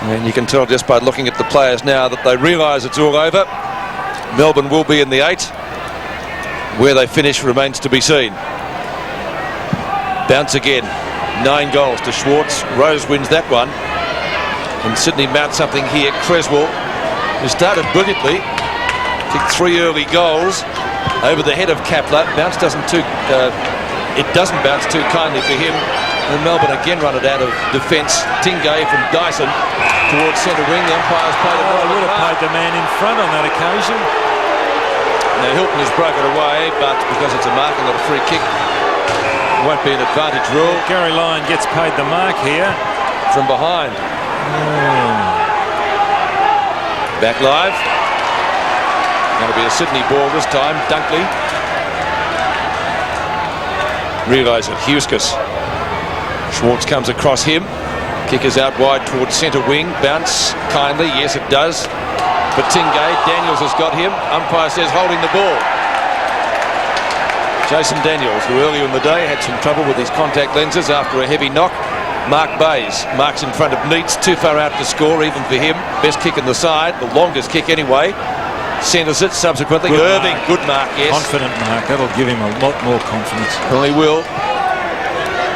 And you can tell just by looking at the players now that they realise it's all over. Melbourne will be in the 8. Where they finish remains to be seen. Bounce again. 9 goals to Schwartz. Rose wins that one. And Sydney mount something here. Creswell, who started brilliantly, kicked 3 early goals over the head of Kapler. It doesn't bounce too kindly for him. And Melbourne again run it out of defence. Tingay from Dyson towards centre wing. The umpires played it. They would have played the man in front on that occasion. Now Hilton has broken away, but because it's a mark and not a free kick, it won't be an advantage rule. Gary Lyon gets paid the mark here. From behind. Back live. Going to be a Sydney ball this time. Dunkley. Realise it. Huskis. Schwartz comes across him. Kick is out wide towards centre wing. Bounce kindly. Yes, it does. But Tingay. Daniels has got him. Umpire says holding the ball. Jason Daniels, who earlier in the day had some trouble with his contact lenses after a heavy knock. Mark Bayes marks in front of Neitz, too far out to score even for him. Best kick in the side, the longest kick anyway. Centres it subsequently. Good Irving, mark. good mark, yes. Confident mark, that'll give him a lot more confidence. Well, he will.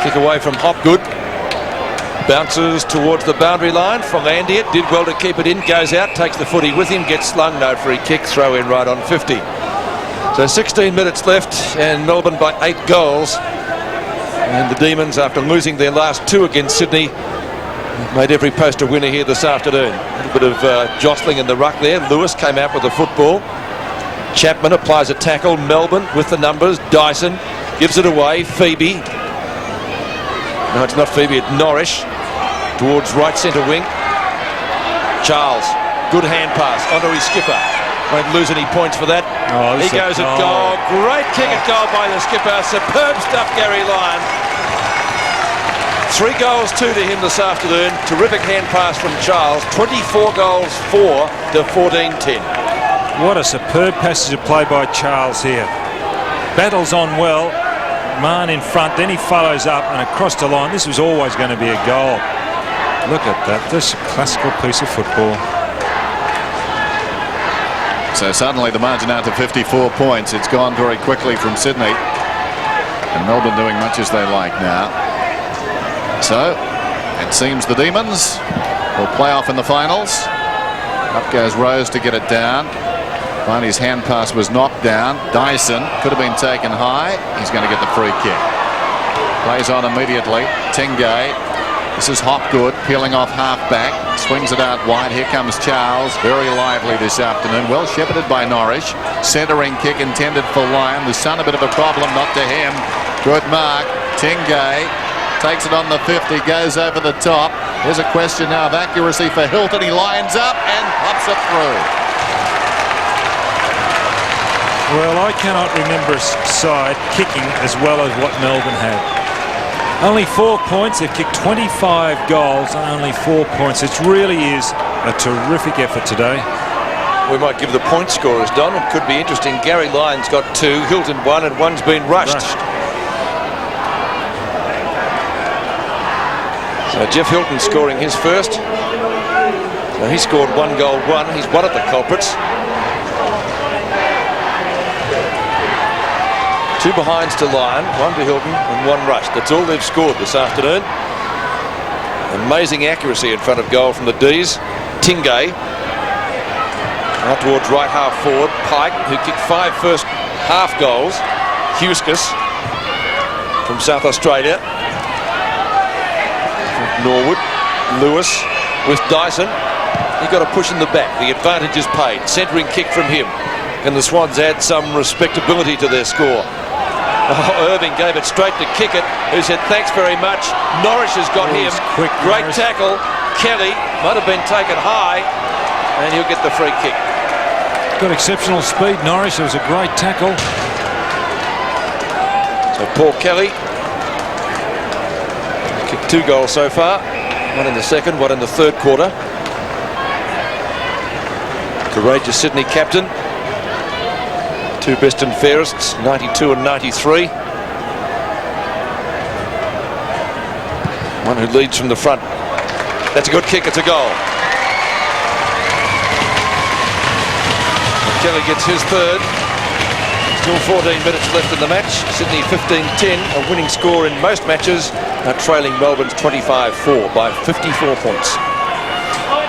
Kick away from Hopgood. Bounces towards the boundary line. Philandia did well to keep it in, goes out, takes the footy with him, gets slung, no free kick, throw in right on 50. So 16 minutes left and Melbourne by 8 goals. And the Demons, after losing their last 2 against Sydney, made every post a winner here this afternoon. A little bit of jostling in the ruck there. Lewis came out with the football. Chapman applies a tackle. Melbourne with the numbers. Dyson gives it away. Phoebe. No, it's not Phoebe, it's Norrish. Towards right centre wing. Charles. Good hand pass onto his skipper. Won't lose any points for that. Oh, he goes at goal. Great kick at goal by the skipper. Superb stuff, Gary Lyon. 3 goals, 2 to him this afternoon. Terrific hand pass from Charles. 24 goals, 4 to 14-10. What a superb passage of play by Charles here. Battles on well. Mann in front, then he follows up and across the line. This was always going to be a goal. Look at that. This classical piece of football. So suddenly the margin out to 54 points. It's gone very quickly from Sydney. And Melbourne doing much as they like now. So it seems the Demons will play off in the finals. Up goes Rose to get it down. Viney's hand pass was knocked down. Dyson could have been taken high. He's going to get the free kick. Plays on immediately. Tingay. This is Hopgood peeling off half-back. Swings it out wide. Here comes Charles. Very lively this afternoon. Well shepherded by Norrish. Centering kick intended for Lyon. The Sun a bit of a problem. Not to him. Good mark. Tingay takes it on the 50. Goes over the top. Here's a question now of accuracy for Hilton. He lines up and pops it through. Well, I cannot remember a side kicking as well as what Melbourne had. Only 4 points. They've kicked 25 goals and only 4 points. It really is a terrific effort today. We might give the point scorers, Don. It could be interesting. Gary Lyon's got 2, Hilton 1, and 1's been rushed. So Jeff Hilton scoring his first. So he scored 1 goal, 1. He's one of the culprits. 2 behinds to Lyon, 1 to Hilton and 1 rushed. That's all they've scored this afternoon. Amazing accuracy in front of goal from the D's. Tingay out towards right half forward. Pike, who kicked 5 first half goals. Huskis from South Australia. Norwood. Lewis with Dyson. He got a push in the back. The advantage is paid. Centering kick from him. Can the Swans add some respectability to their score? Oh, Irving gave it straight to Kickett, who said thanks very much. Norris has got him. Quick, great Norris. tackle. Kelly might have been taken high, and he'll get the free kick. Got exceptional speed, Norris. It was a great tackle. So Paul Kelly kicked 2 goals so far. One in the second, one in the third quarter. Courageous Sydney captain. 2 best and fairests, 92 and 93. One who leads from the front. That's a good kick, it's a goal. Kelly gets his third. Still 14 minutes left in the match. Sydney 15-10, a winning score in most matches, trailing Melbourne's 25-4 by 54 points.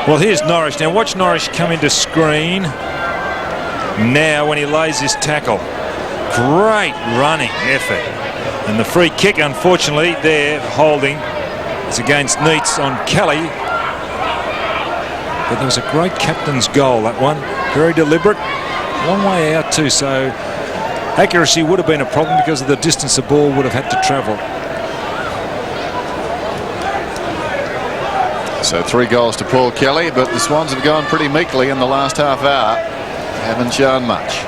Well, here's Norris. Now watch Norris come into screen now when he lays his tackle. Great running effort. And the free kick, unfortunately, there holding is against Neitz on Kelly. But there was a great captain's goal, that one. Very deliberate. Long way out too, so accuracy would have been a problem because of the distance the ball would have had to travel. So 3 goals to Paul Kelly, but the Swans have gone pretty meekly in the last half hour. Haven't shown much.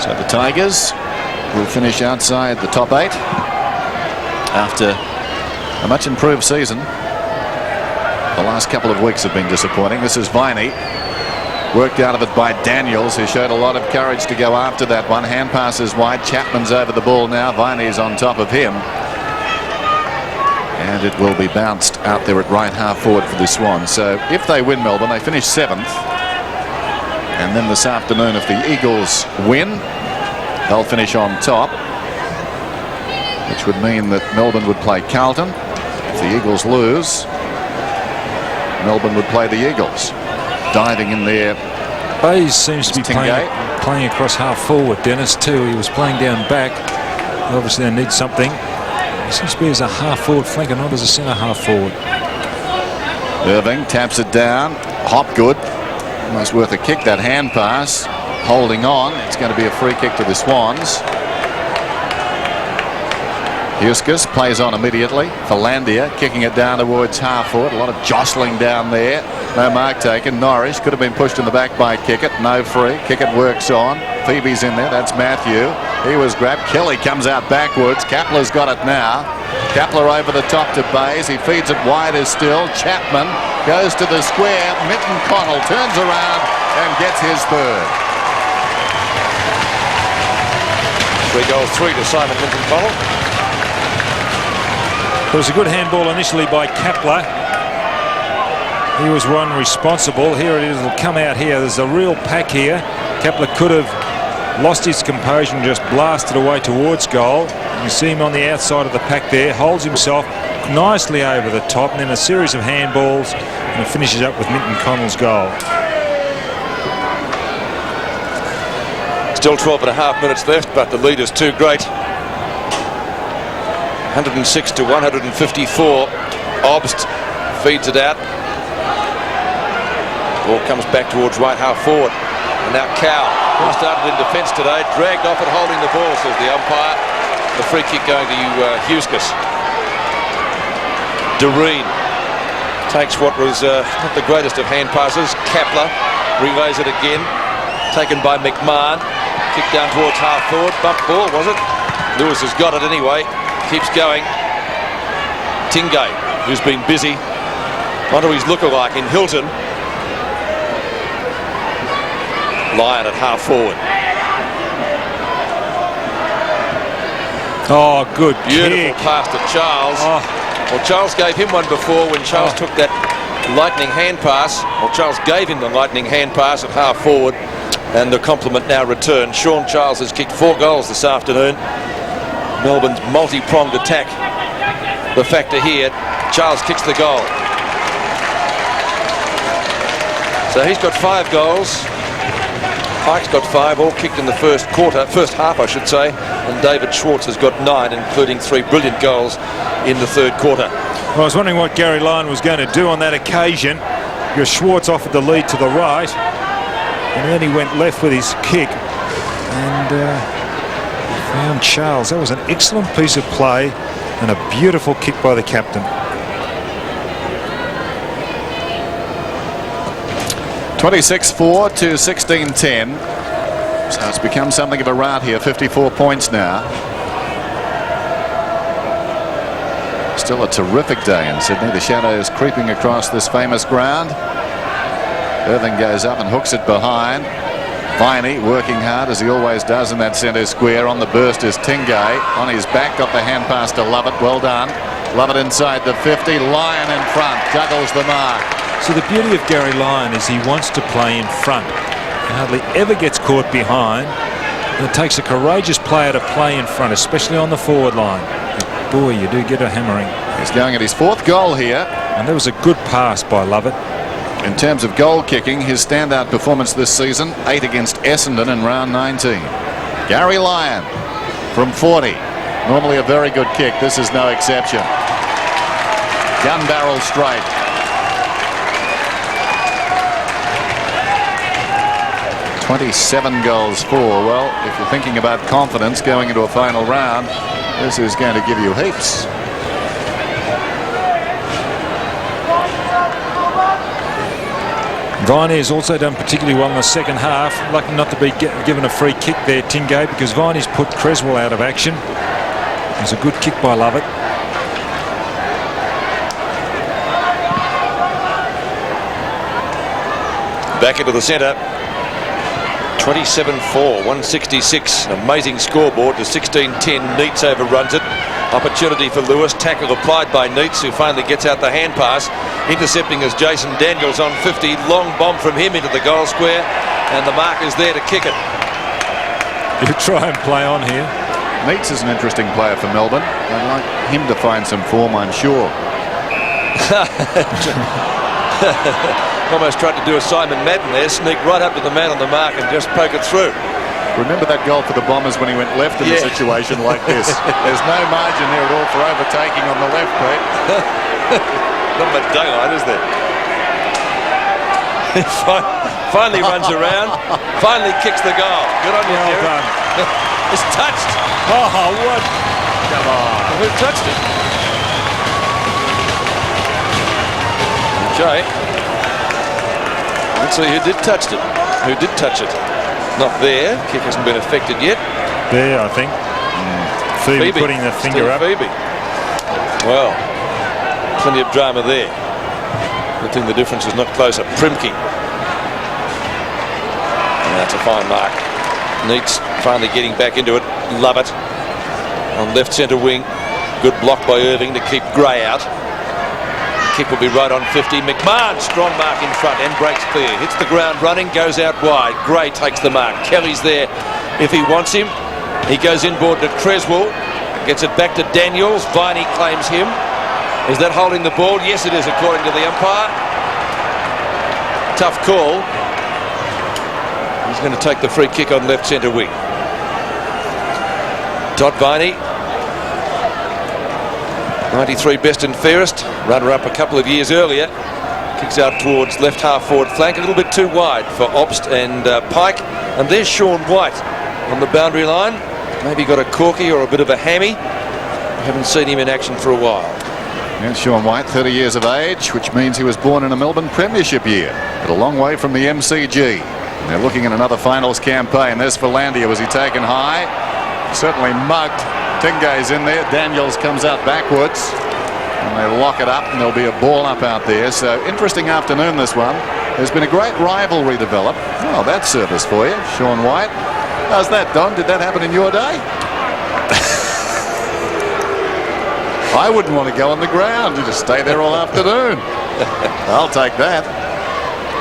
So the Tigers will finish outside the top 8 after a much improved season. The last couple of weeks have been disappointing. This is Viney, worked out of it by Daniels, who showed a lot of courage to go after that one. Hand passes wide. Chapman's over the ball now. Viney's on top of him. And it will be bounced out there at right half forward for the Swans. So if they win Melbourne, they finish 7th. And then this afternoon, if the Eagles win, they'll finish on top, which would mean that Melbourne would play Carlton. If the Eagles lose, Melbourne would play the Eagles. Diving in there. Bayes seems to be playing across half forward. Dennis too. He was playing down back. Obviously they need something. He seems to be as a half forward flanker, not as a centre half forward. Irving taps it down. Hopgood, almost worth a kick, that hand pass. Holding on. It's going to be a free kick to the Swans. Huskis plays on immediately. Philandia kicking it down towards half forward. A lot of jostling down there. No mark taken. Norris could have been pushed in the back by Kickett. No free. Kickett works on. Phoebe's in there. That's Matthew. He was grabbed. Kelly comes out backwards. Kapler's got it now. Kapler over the top to Bayes. He feeds it wider still. Chapman goes to the square. Mitten Connell turns around and gets his third. 3 to Simon Minton Connell. It was a good handball initially by Kapler. He was one responsible. Here it is. It'll come out here. There's a real pack here. Kapler could have lost his composure and just blasted away towards goal. You see him on the outside of the pack there. Holds himself nicely over the top. And then a series of handballs. And it finishes up with Minton Connell's goal. Still 12.5 minutes left, but the lead is too great. 106 to 154. Obst feeds it out. Ball comes back towards right half forward. And now Cow, who started in defence today, dragged off and holding the ball, says the umpire. The free kick going to Huskis. Doreen takes what was not the greatest of hand passes. Kapler relays it again. Taken by McMahon. Kick down towards half forward. Bump ball, was it? Lewis has got it anyway. Keeps going. Tingay, who's been busy, onto his lookalike in Hilton. Lyon at half forward. Oh, good Beautiful kick. pass to Charles. Oh. Well, Charles gave him one before when Charles took that lightning hand pass. Well, Charles gave him the lightning hand pass at half forward, and the compliment now returned. Sean Charles has kicked 4 goals this afternoon. Melbourne's multi-pronged attack. The factor here, Charles kicks the goal. So he's got 5 goals. Pike's got 5, all kicked in the first half I should say, and David Schwartz has got 9, including 3 brilliant goals in the third quarter. Well, I was wondering what Gary Lyon was going to do on that occasion, because Schwartz offered the lead to the right, and then he went left with his kick. and found Charles. That was an excellent piece of play and a beautiful kick by the captain. 26-4 to 16-10. So it's become something of a rout here. 54 points now. Still a terrific day in Sydney. The shadows creeping across this famous ground. Irving goes up and hooks it behind. Viney working hard as he always does in that centre square. On the burst is Tingay. On his back, got the hand pass to Lovett. Well done. Lovett inside the 50. Lyon in front. Juggles the mark. So the beauty of Gary Lyon is he wants to play in front. He hardly ever gets caught behind. And it takes a courageous player to play in front, especially on the forward line. But boy, you do get a hammering. He's going at his 4th goal here. And there was a good pass by Lovett. In terms of goal kicking, his standout performance this season, 8 against Essendon in round 19. Gary Lyon from 40. Normally a very good kick. This is no exception. Gun barrel straight. $27 for. Well, if you're thinking about confidence going into a final round, this is going to give you heaps. Viney has also done particularly well in the second half. Lucky not to be given a free kick there, Tingay, because Viney's put Creswell out of action. It was a good kick by Lovett. Back into the centre. 27-4, 166. Amazing scoreboard to 16-10. Neitz overruns it. Opportunity for Lewis. Tackle applied by Neitz, who finally gets out the hand pass. Intercepting is Jason Daniels on 50. Long bomb from him into the goal square. And the marker's there to kick it. You try and play on here. Neitz is an interesting player for Melbourne. I'd like him to find some form, I'm sure. Almost tried to do a Simon Madden there. Sneak right up to the man on the mark and just poke it through. Remember that goal for the Bombers when he went left in a situation like this? There's no margin there at all for overtaking on the left, Pete. Not much daylight, is there? Finally runs around. Finally kicks the goal. Good on you, Well Derek. done. It's touched. Oh, what? Come on. Who touched it? Okay. Let's see who did touch it. Who did touch it? Not there. Kick hasn't been affected yet. There, I think. Phoebe putting the finger up. Phoebe. Well, plenty of drama there. Good thing the difference is not closer. Primke. And that's a fine mark. Neitz finally getting back into it. Love it. On left centre wing. Good block by Irving to keep Gray out. Kick will be right on 50. McMahon, strong mark in front and breaks clear. Hits the ground running, goes out wide. Gray takes the mark. Kelly's there if he wants him. He goes inboard to Creswell. Gets it back to Daniels. Viney claims him. Is that holding the ball? Yes, it is, according to the umpire. Tough call. He's going to take the free kick on left centre wing. Todd Viney. 93 best and fairest, runner-up a couple of years earlier. Kicks out towards left half forward flank, a little bit too wide for Obst and Pike. And there's Sean White on the boundary line. Maybe got a corky or a bit of a hammy. I haven't seen him in action for a while. And Sean White, 30 years of age, which means he was born in a Melbourne Premiership year, but a long way from the MCG. And they're looking at another finals campaign. There's Philandia. Was he taken high? Certainly mugged. Tingay's in there. Daniels comes out backwards. And they lock it up, and there'll be a ball up out there. So interesting afternoon, this one. There's been a great rivalry develop. Oh, that's service for you, Sean White. How's that, Don? Did that happen in your day? I wouldn't want to go on the ground. You just stay there all afternoon. I'll take that.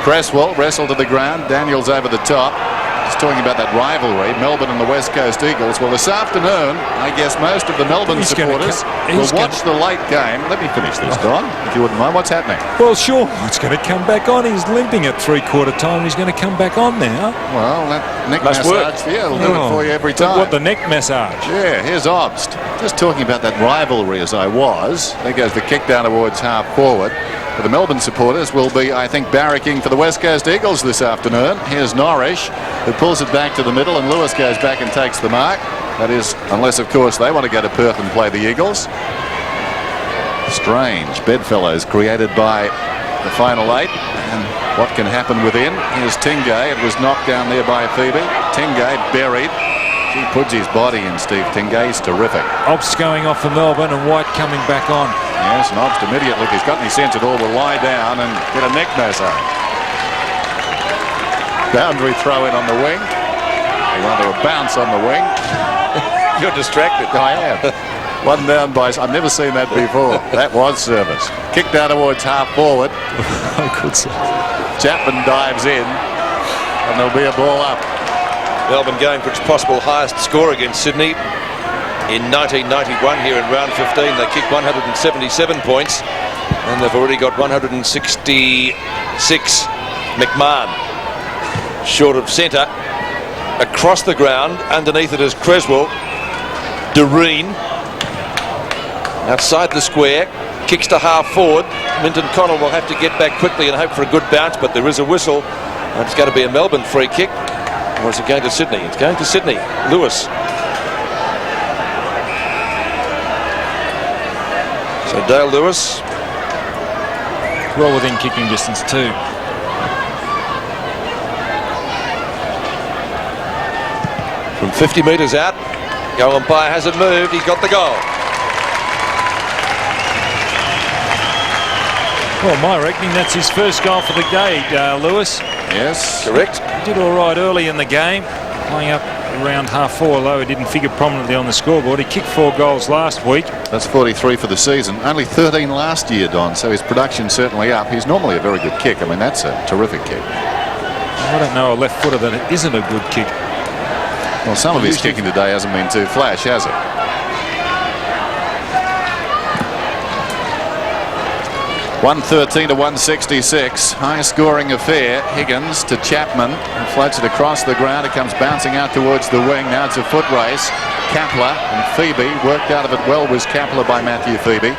Creswell wrestled to the ground. Daniels over the top. Just talking about that rivalry, Melbourne and the West Coast Eagles. Well, this afternoon, I guess most of the Melbourne supporters will watch the late game. Let me finish this, Don, if you wouldn't mind. What's happening? Well, sure, it's going to come back on. He's limping at three-quarter time. He's going to come back on now. Well, that neck Must massage, work. yeah, it'll do it for you every time. What, the neck massage? Yeah, here's Obst. Just talking about that rivalry as I was. There goes the kick down towards half forward. But the Melbourne supporters will be, I think, barracking for the West Coast Eagles this afternoon. Here's Norrish, who pulls it back to the middle, and Lewis goes back and takes the mark. That is, unless, of course, they want to go to Perth and play the Eagles. Strange bedfellows created by the final 8. And what can happen within? Here's Tingay. It was knocked down there by Phoebe. Tingay buried. He puts his body in, Steve Tingay. He's terrific. Ops going off for Melbourne and White coming back on. Yes, and Ops immediately, if he's got any sense at all, will lie down and get a neck massage. Boundary throw in on the wing. Rather a bounce on the wing. You're distracted. I am. One down by... I've never seen that before. That was service. Kick down towards half forward. Good save. Chapman dives in, and there'll be a ball up. Melbourne going for its possible highest score against Sydney. In 1991 here in round 15, they kicked 177 points, and they've already got 166. McMahon, short of centre, across the ground. Underneath it is Creswell. Doreen, outside the square, kicks to half forward. Minton Connell will have to get back quickly and hope for a good bounce, but there is a whistle, and it's going to be a Melbourne free kick. Or is it going to Sydney? It's going to Sydney. Lewis. So Dale Lewis. Well within kicking distance too. From 50 metres out. Goal umpire hasn't moved. He's got the goal. Well, my reckoning, that's his first goal for the day, Dale Lewis. Yes. Correct. He did all right early in the game, playing up around half 4, although he didn't figure prominently on the scoreboard. He kicked 4 goals last week. That's 43 for the season. Only 13 last year, Don, so his production's certainly up. He's normally a very good kick. I mean, that's a terrific kick. I don't know a left footer that isn't a good kick. Well, some of his kicking today hasn't been too flash, has it? .113 to 166. High-scoring affair. Higgins to Chapman. And floats it across the ground. It comes bouncing out towards the wing. Now it's a foot race. Kapler and Phoebe. Worked out of it well was Kapler by Matthew Phoebe.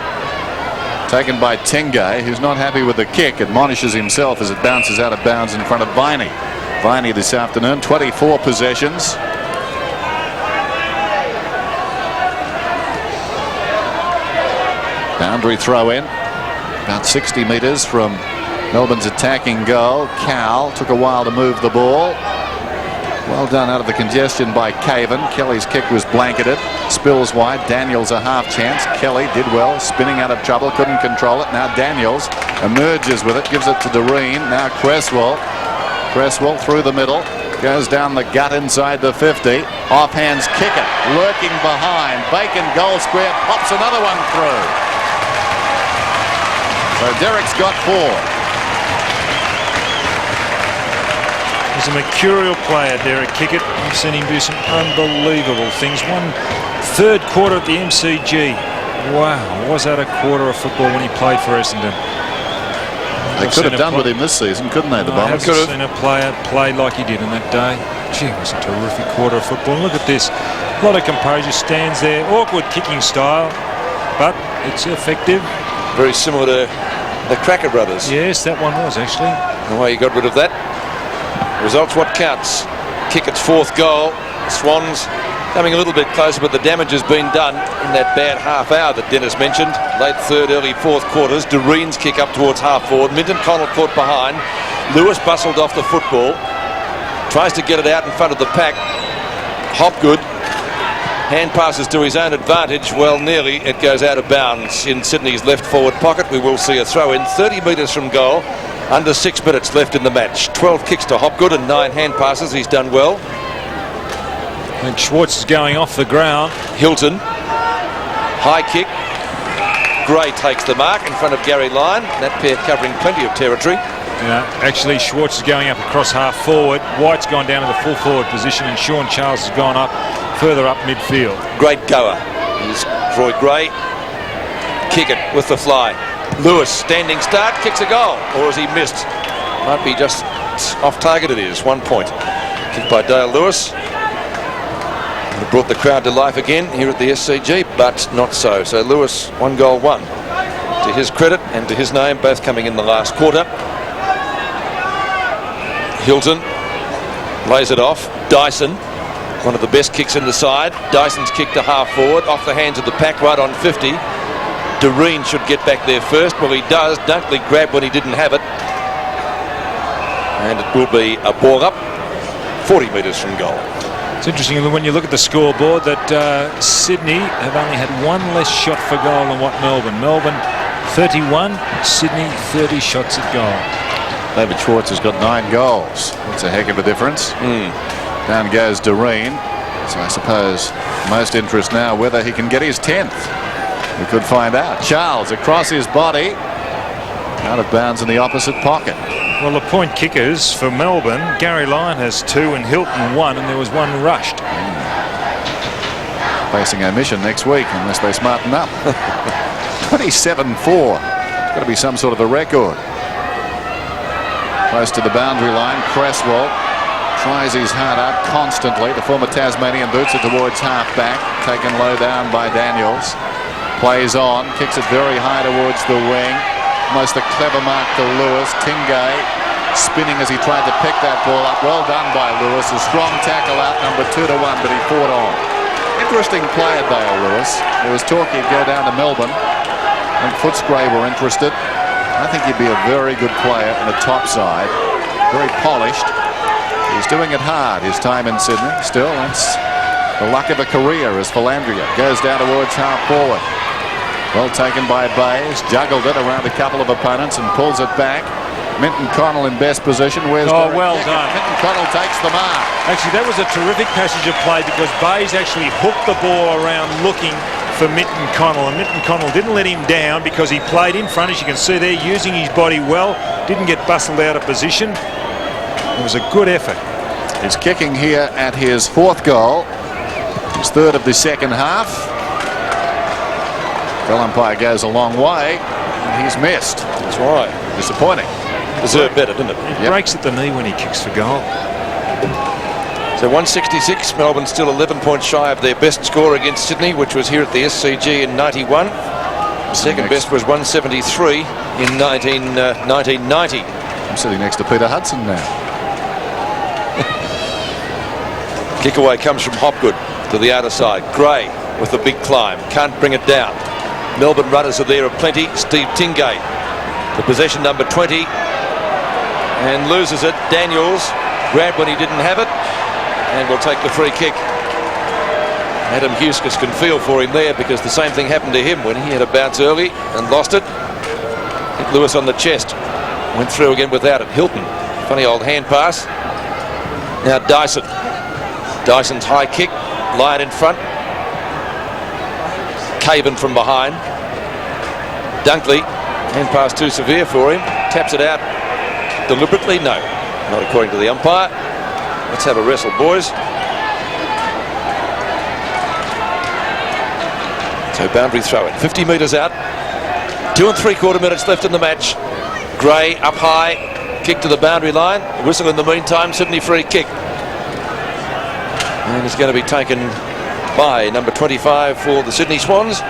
Taken by Tingay, who's not happy with the kick. Admonishes himself as it bounces out of bounds in front of Viney. Viney this afternoon, 24 possessions. Boundary throw in. About 60 metres from Melbourne's attacking goal. Cal took a while to move the ball. Well done out of the congestion by Caven. Kelly's kick was blanketed. Spills wide. Daniels a half chance. Kelly did well. Spinning out of trouble. Couldn't control it. Now Daniels emerges with it. Gives it to Doreen. Now Creswell. Creswell through the middle. Goes down the gut inside the 50. Offhands kick it. Lurking behind. Bacon goal square. Pops another one through. So Derek's got 4. He's a mercurial player, Derek Kickett. I've seen him do some unbelievable things. 1/3 quarter at the MCG. Wow, was that a quarter of football when he played for Essendon? They could have done with him this season, couldn't they, the Bombers? I haven't seen a player play like he did in that day. Gee, it was a terrific quarter of football. And look at this. A lot of composure, stands there. Awkward kicking style, but it's effective. Very similar to the Cracker brothers. Yes, that one was actually. The way you got rid of that. Results what counts. Kickett's 4th goal. Swans coming a little bit closer, but the damage has been done in that bad half hour that Dennis mentioned. Late 3rd, early 4th quarters. Doreen's kick up towards half forward. Minton Connell caught behind. Lewis bustled off the football. Tries to get it out in front of the pack. Hopgood. Hand passes to his own advantage. Well, nearly. It goes out of bounds in Sydney's left forward pocket. We will see a throw in 30 metres from goal. Under 6 minutes left in the match. 12 kicks to Hopgood and 9 hand passes. He's done well. And Schwartz is going off the ground. Hilton. High kick. Gray takes the mark in front of Gary Lyon. That pair covering plenty of territory. Actually, Schwartz is going up across half forward. White's gone down to the full forward position, and Sean Charles has gone up further up midfield. Great goer is Troy Gray. Kick it with the fly. Lewis, standing start, kicks a goal. Or has he missed? Might be just off target. It is 1 point. Kicked by Dale Lewis. It brought the crowd to life again here at the SCG, but not so. So Lewis, 1 goal, 1. To his credit and to his name, both coming in the last quarter. Hilton lays it off. Dyson, one of the best kicks in the side. Dyson's kick to half forward, off the hands of the pack, right on 50. Doreen should get back there first. Well, he does. Dunkley grabbed when he didn't have it. And it will be a ball up 40 metres from goal. It's interesting when you look at the scoreboard that Sydney have only had 1 less shot for goal than what Melbourne. Melbourne 31, Sydney 30 shots at goal. David Schwartz has got 9 goals. That's a heck of a difference. Down goes Doreen. So I suppose most interest now whether he can get his 10th. We could find out. Charles across his body. Out of bounds in the opposite pocket. Well, the point kickers for Melbourne, Gary Lyon has 2 and Hilton 1, and there was 1 rushed. Facing omission next week unless they smarten up. 27-4. It's got to be some sort of a record. Close to the boundary line, Cresswell tries his heart out constantly. The former Tasmanian boots it towards half-back, taken low down by Daniels. Plays on, kicks it very high towards the wing. Almost a clever mark to Lewis. Tingay spinning as he tried to pick that ball up. Well done by Lewis. A strong tackle out, number 2-1, but he fought on. Interesting player, Dale Lewis. There was talk he'd go down to Melbourne. I think Footscray were interested. I think he'd be a very good player in the top side. Very polished. He's doing it hard his time in Sydney. Still, that's the luck of a career as Philandria goes down towards half forward. Well taken by Bayes. Juggled it around a couple of opponents and pulls it back. Minton Connell in best position. Where's well done. Minton Connell takes the mark. Actually, that was a terrific passage of play because Bayes actually hooked the ball around looking for Minton Connell, and Minton Connell didn't let him down because he played in front, as you can see there, using his body well, didn't get bustled out of position. It was a good effort. He's kicking here at his 4th goal, his 3rd of the second half. Bell umpire goes a long way, and he's missed. That's right. Disappointing. Deserved better, didn't it? It breaks at the knee when he kicks for goal. So 166, Melbourne still 11 points shy of their best score against Sydney, which was here at the SCG in 91. The second best was 173 in 1990. I'm sitting next to Peter Hudson now. Kick away comes from Hopgood to the outer side. Gray with the big climb. Can't bring it down. Melbourne runners are there aplenty. Steve Tingay, the possession number 20, and loses it. Daniels grabbed when he didn't have it, and will take the free kick. Adam Huskus can feel for him there because the same thing happened to him when he had a bounce early and lost it. Hit Lewis on the chest. Went through again without it. Hilton, funny old hand pass. Now Dyson. Dyson's high kick. Lyon in front. Caven from behind. Dunkley, hand pass too severe for him. Taps it out deliberately. No, not according to the umpire. Let's have a wrestle, boys. So boundary throw it. 50 metres out. 2 3/4 minutes left in the match. Gray up high. Kick to the boundary line. Whistle in the meantime. Sydney free kick. And it's going to be taken by number 25 for the Sydney Swans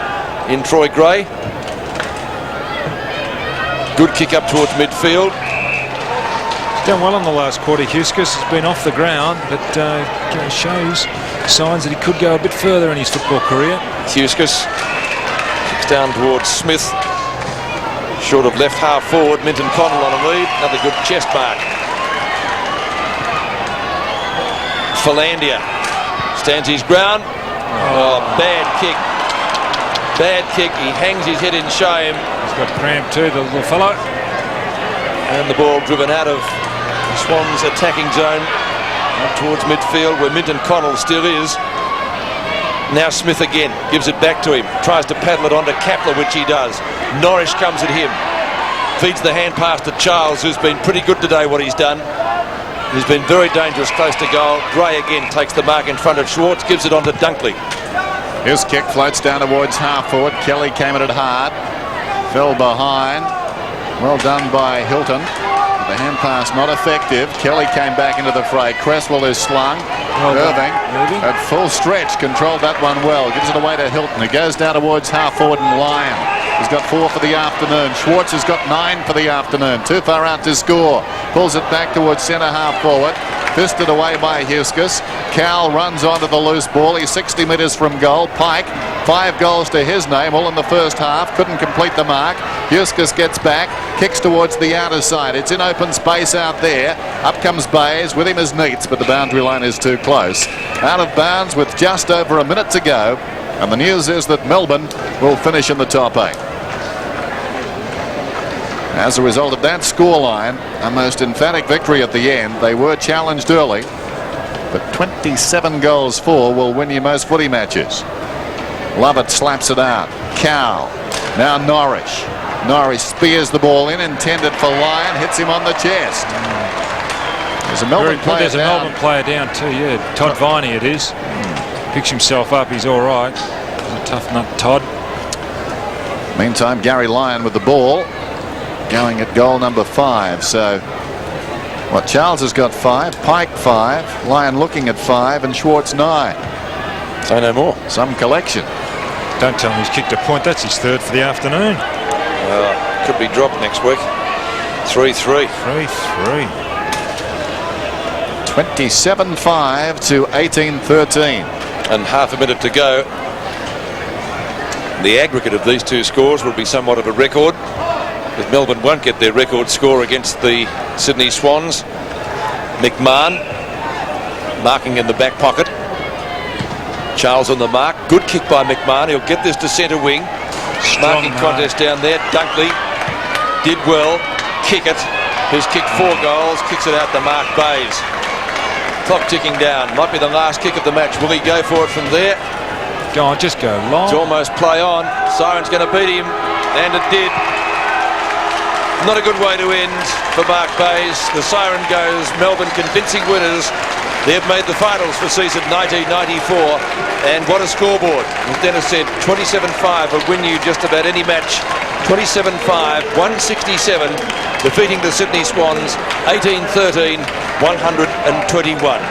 in Troy Gray. Good kick up towards midfield. Done well in the last quarter. Huskus has been off the ground, but shows signs that he could go a bit further in his football career. Huskus kicks down towards Smith. Short of left half forward. Minton Connell on a lead. Another good chest mark. Philandria stands his ground. Oh, bad kick. Bad kick. He hangs his head in shame. He's got cramp too, the little fellow. And the ball driven out of the Swans' attacking zone up towards midfield where Minton Connell still is. Now Smith again gives it back to him. Tries to paddle it onto Kapler, which he does. Norrish comes at him. Feeds the hand pass to Charles, who's been pretty good today what he's done. He's been very dangerous close to goal. Gray again takes the mark in front of Schwartz. Gives it on to Dunkley. His kick floats down towards half forward. Kelly came at it hard. Fell behind. Well done by Hilton. The hand pass not effective. Kelly came back into the fray. Cresswell is slung. Irving at full stretch controlled that one well. Gives it away to Hilton. It goes down towards half forward, and Lyon has got 4 for the afternoon. Schwartz has got 9 for the afternoon. Too far out to score. Pulls it back towards centre half forward. Fisted away by Huskus. Cowell runs onto the loose ball. He's 60 metres from goal. Pike, 5 goals to his name, all in the first half. Couldn't complete the mark. Huskus gets back, kicks towards the outer side. It's in open space out there. Up comes Bayes. With him is Neitz, but the boundary line is too close. Out of bounds with just over a minute to go. And the news is that Melbourne will finish in the top 8. As a result of that scoreline, a most emphatic victory at the end. They were challenged early, but 27 goals for will win you most footy matches. Lovett slaps it out. Cowell. Now Norrish. Norrish spears the ball in, intended for Lyon, hits him on the chest. There's a Melbourne player down too, yeah. Todd Viney it is. Picks himself up, he's all right. He's a tough nut, Todd. Meantime, Gary Lyon with the ball, going at goal number 5. So, what, Charles has got 5, Pike 5, Lyon looking at 5, and Schwartz 9. Say no more. Some collection. Don't tell him he's kicked a point. That's his 3rd for the afternoon. Could be dropped next week. 3-3. 3-3. 27-5 to 18-13. And half a minute to go. The aggregate of these two scores will be somewhat of a record, because Melbourne won't get their record score against the Sydney Swans. McMahon marking in the back pocket. Charles on the mark. Good kick by McMahon. He'll get this to centre wing. Marking contest down there. Dunkley did well. Kick it. He's kicked 4 goals. Kicks it out to Mark Bayes. Clock ticking down. Might be the last kick of the match. Will he go for it from there? Go on, just go long. It's almost play on. Siren's going to beat him. And it did. Not a good way to end for Mark Bayes. The siren goes. Melbourne convincing winners. They've made the finals for season 1994. And what a scoreboard. As Dennis said, 27-5 will win you just about any match. 27-5, 167, defeating the Sydney Swans, 18-13, 121.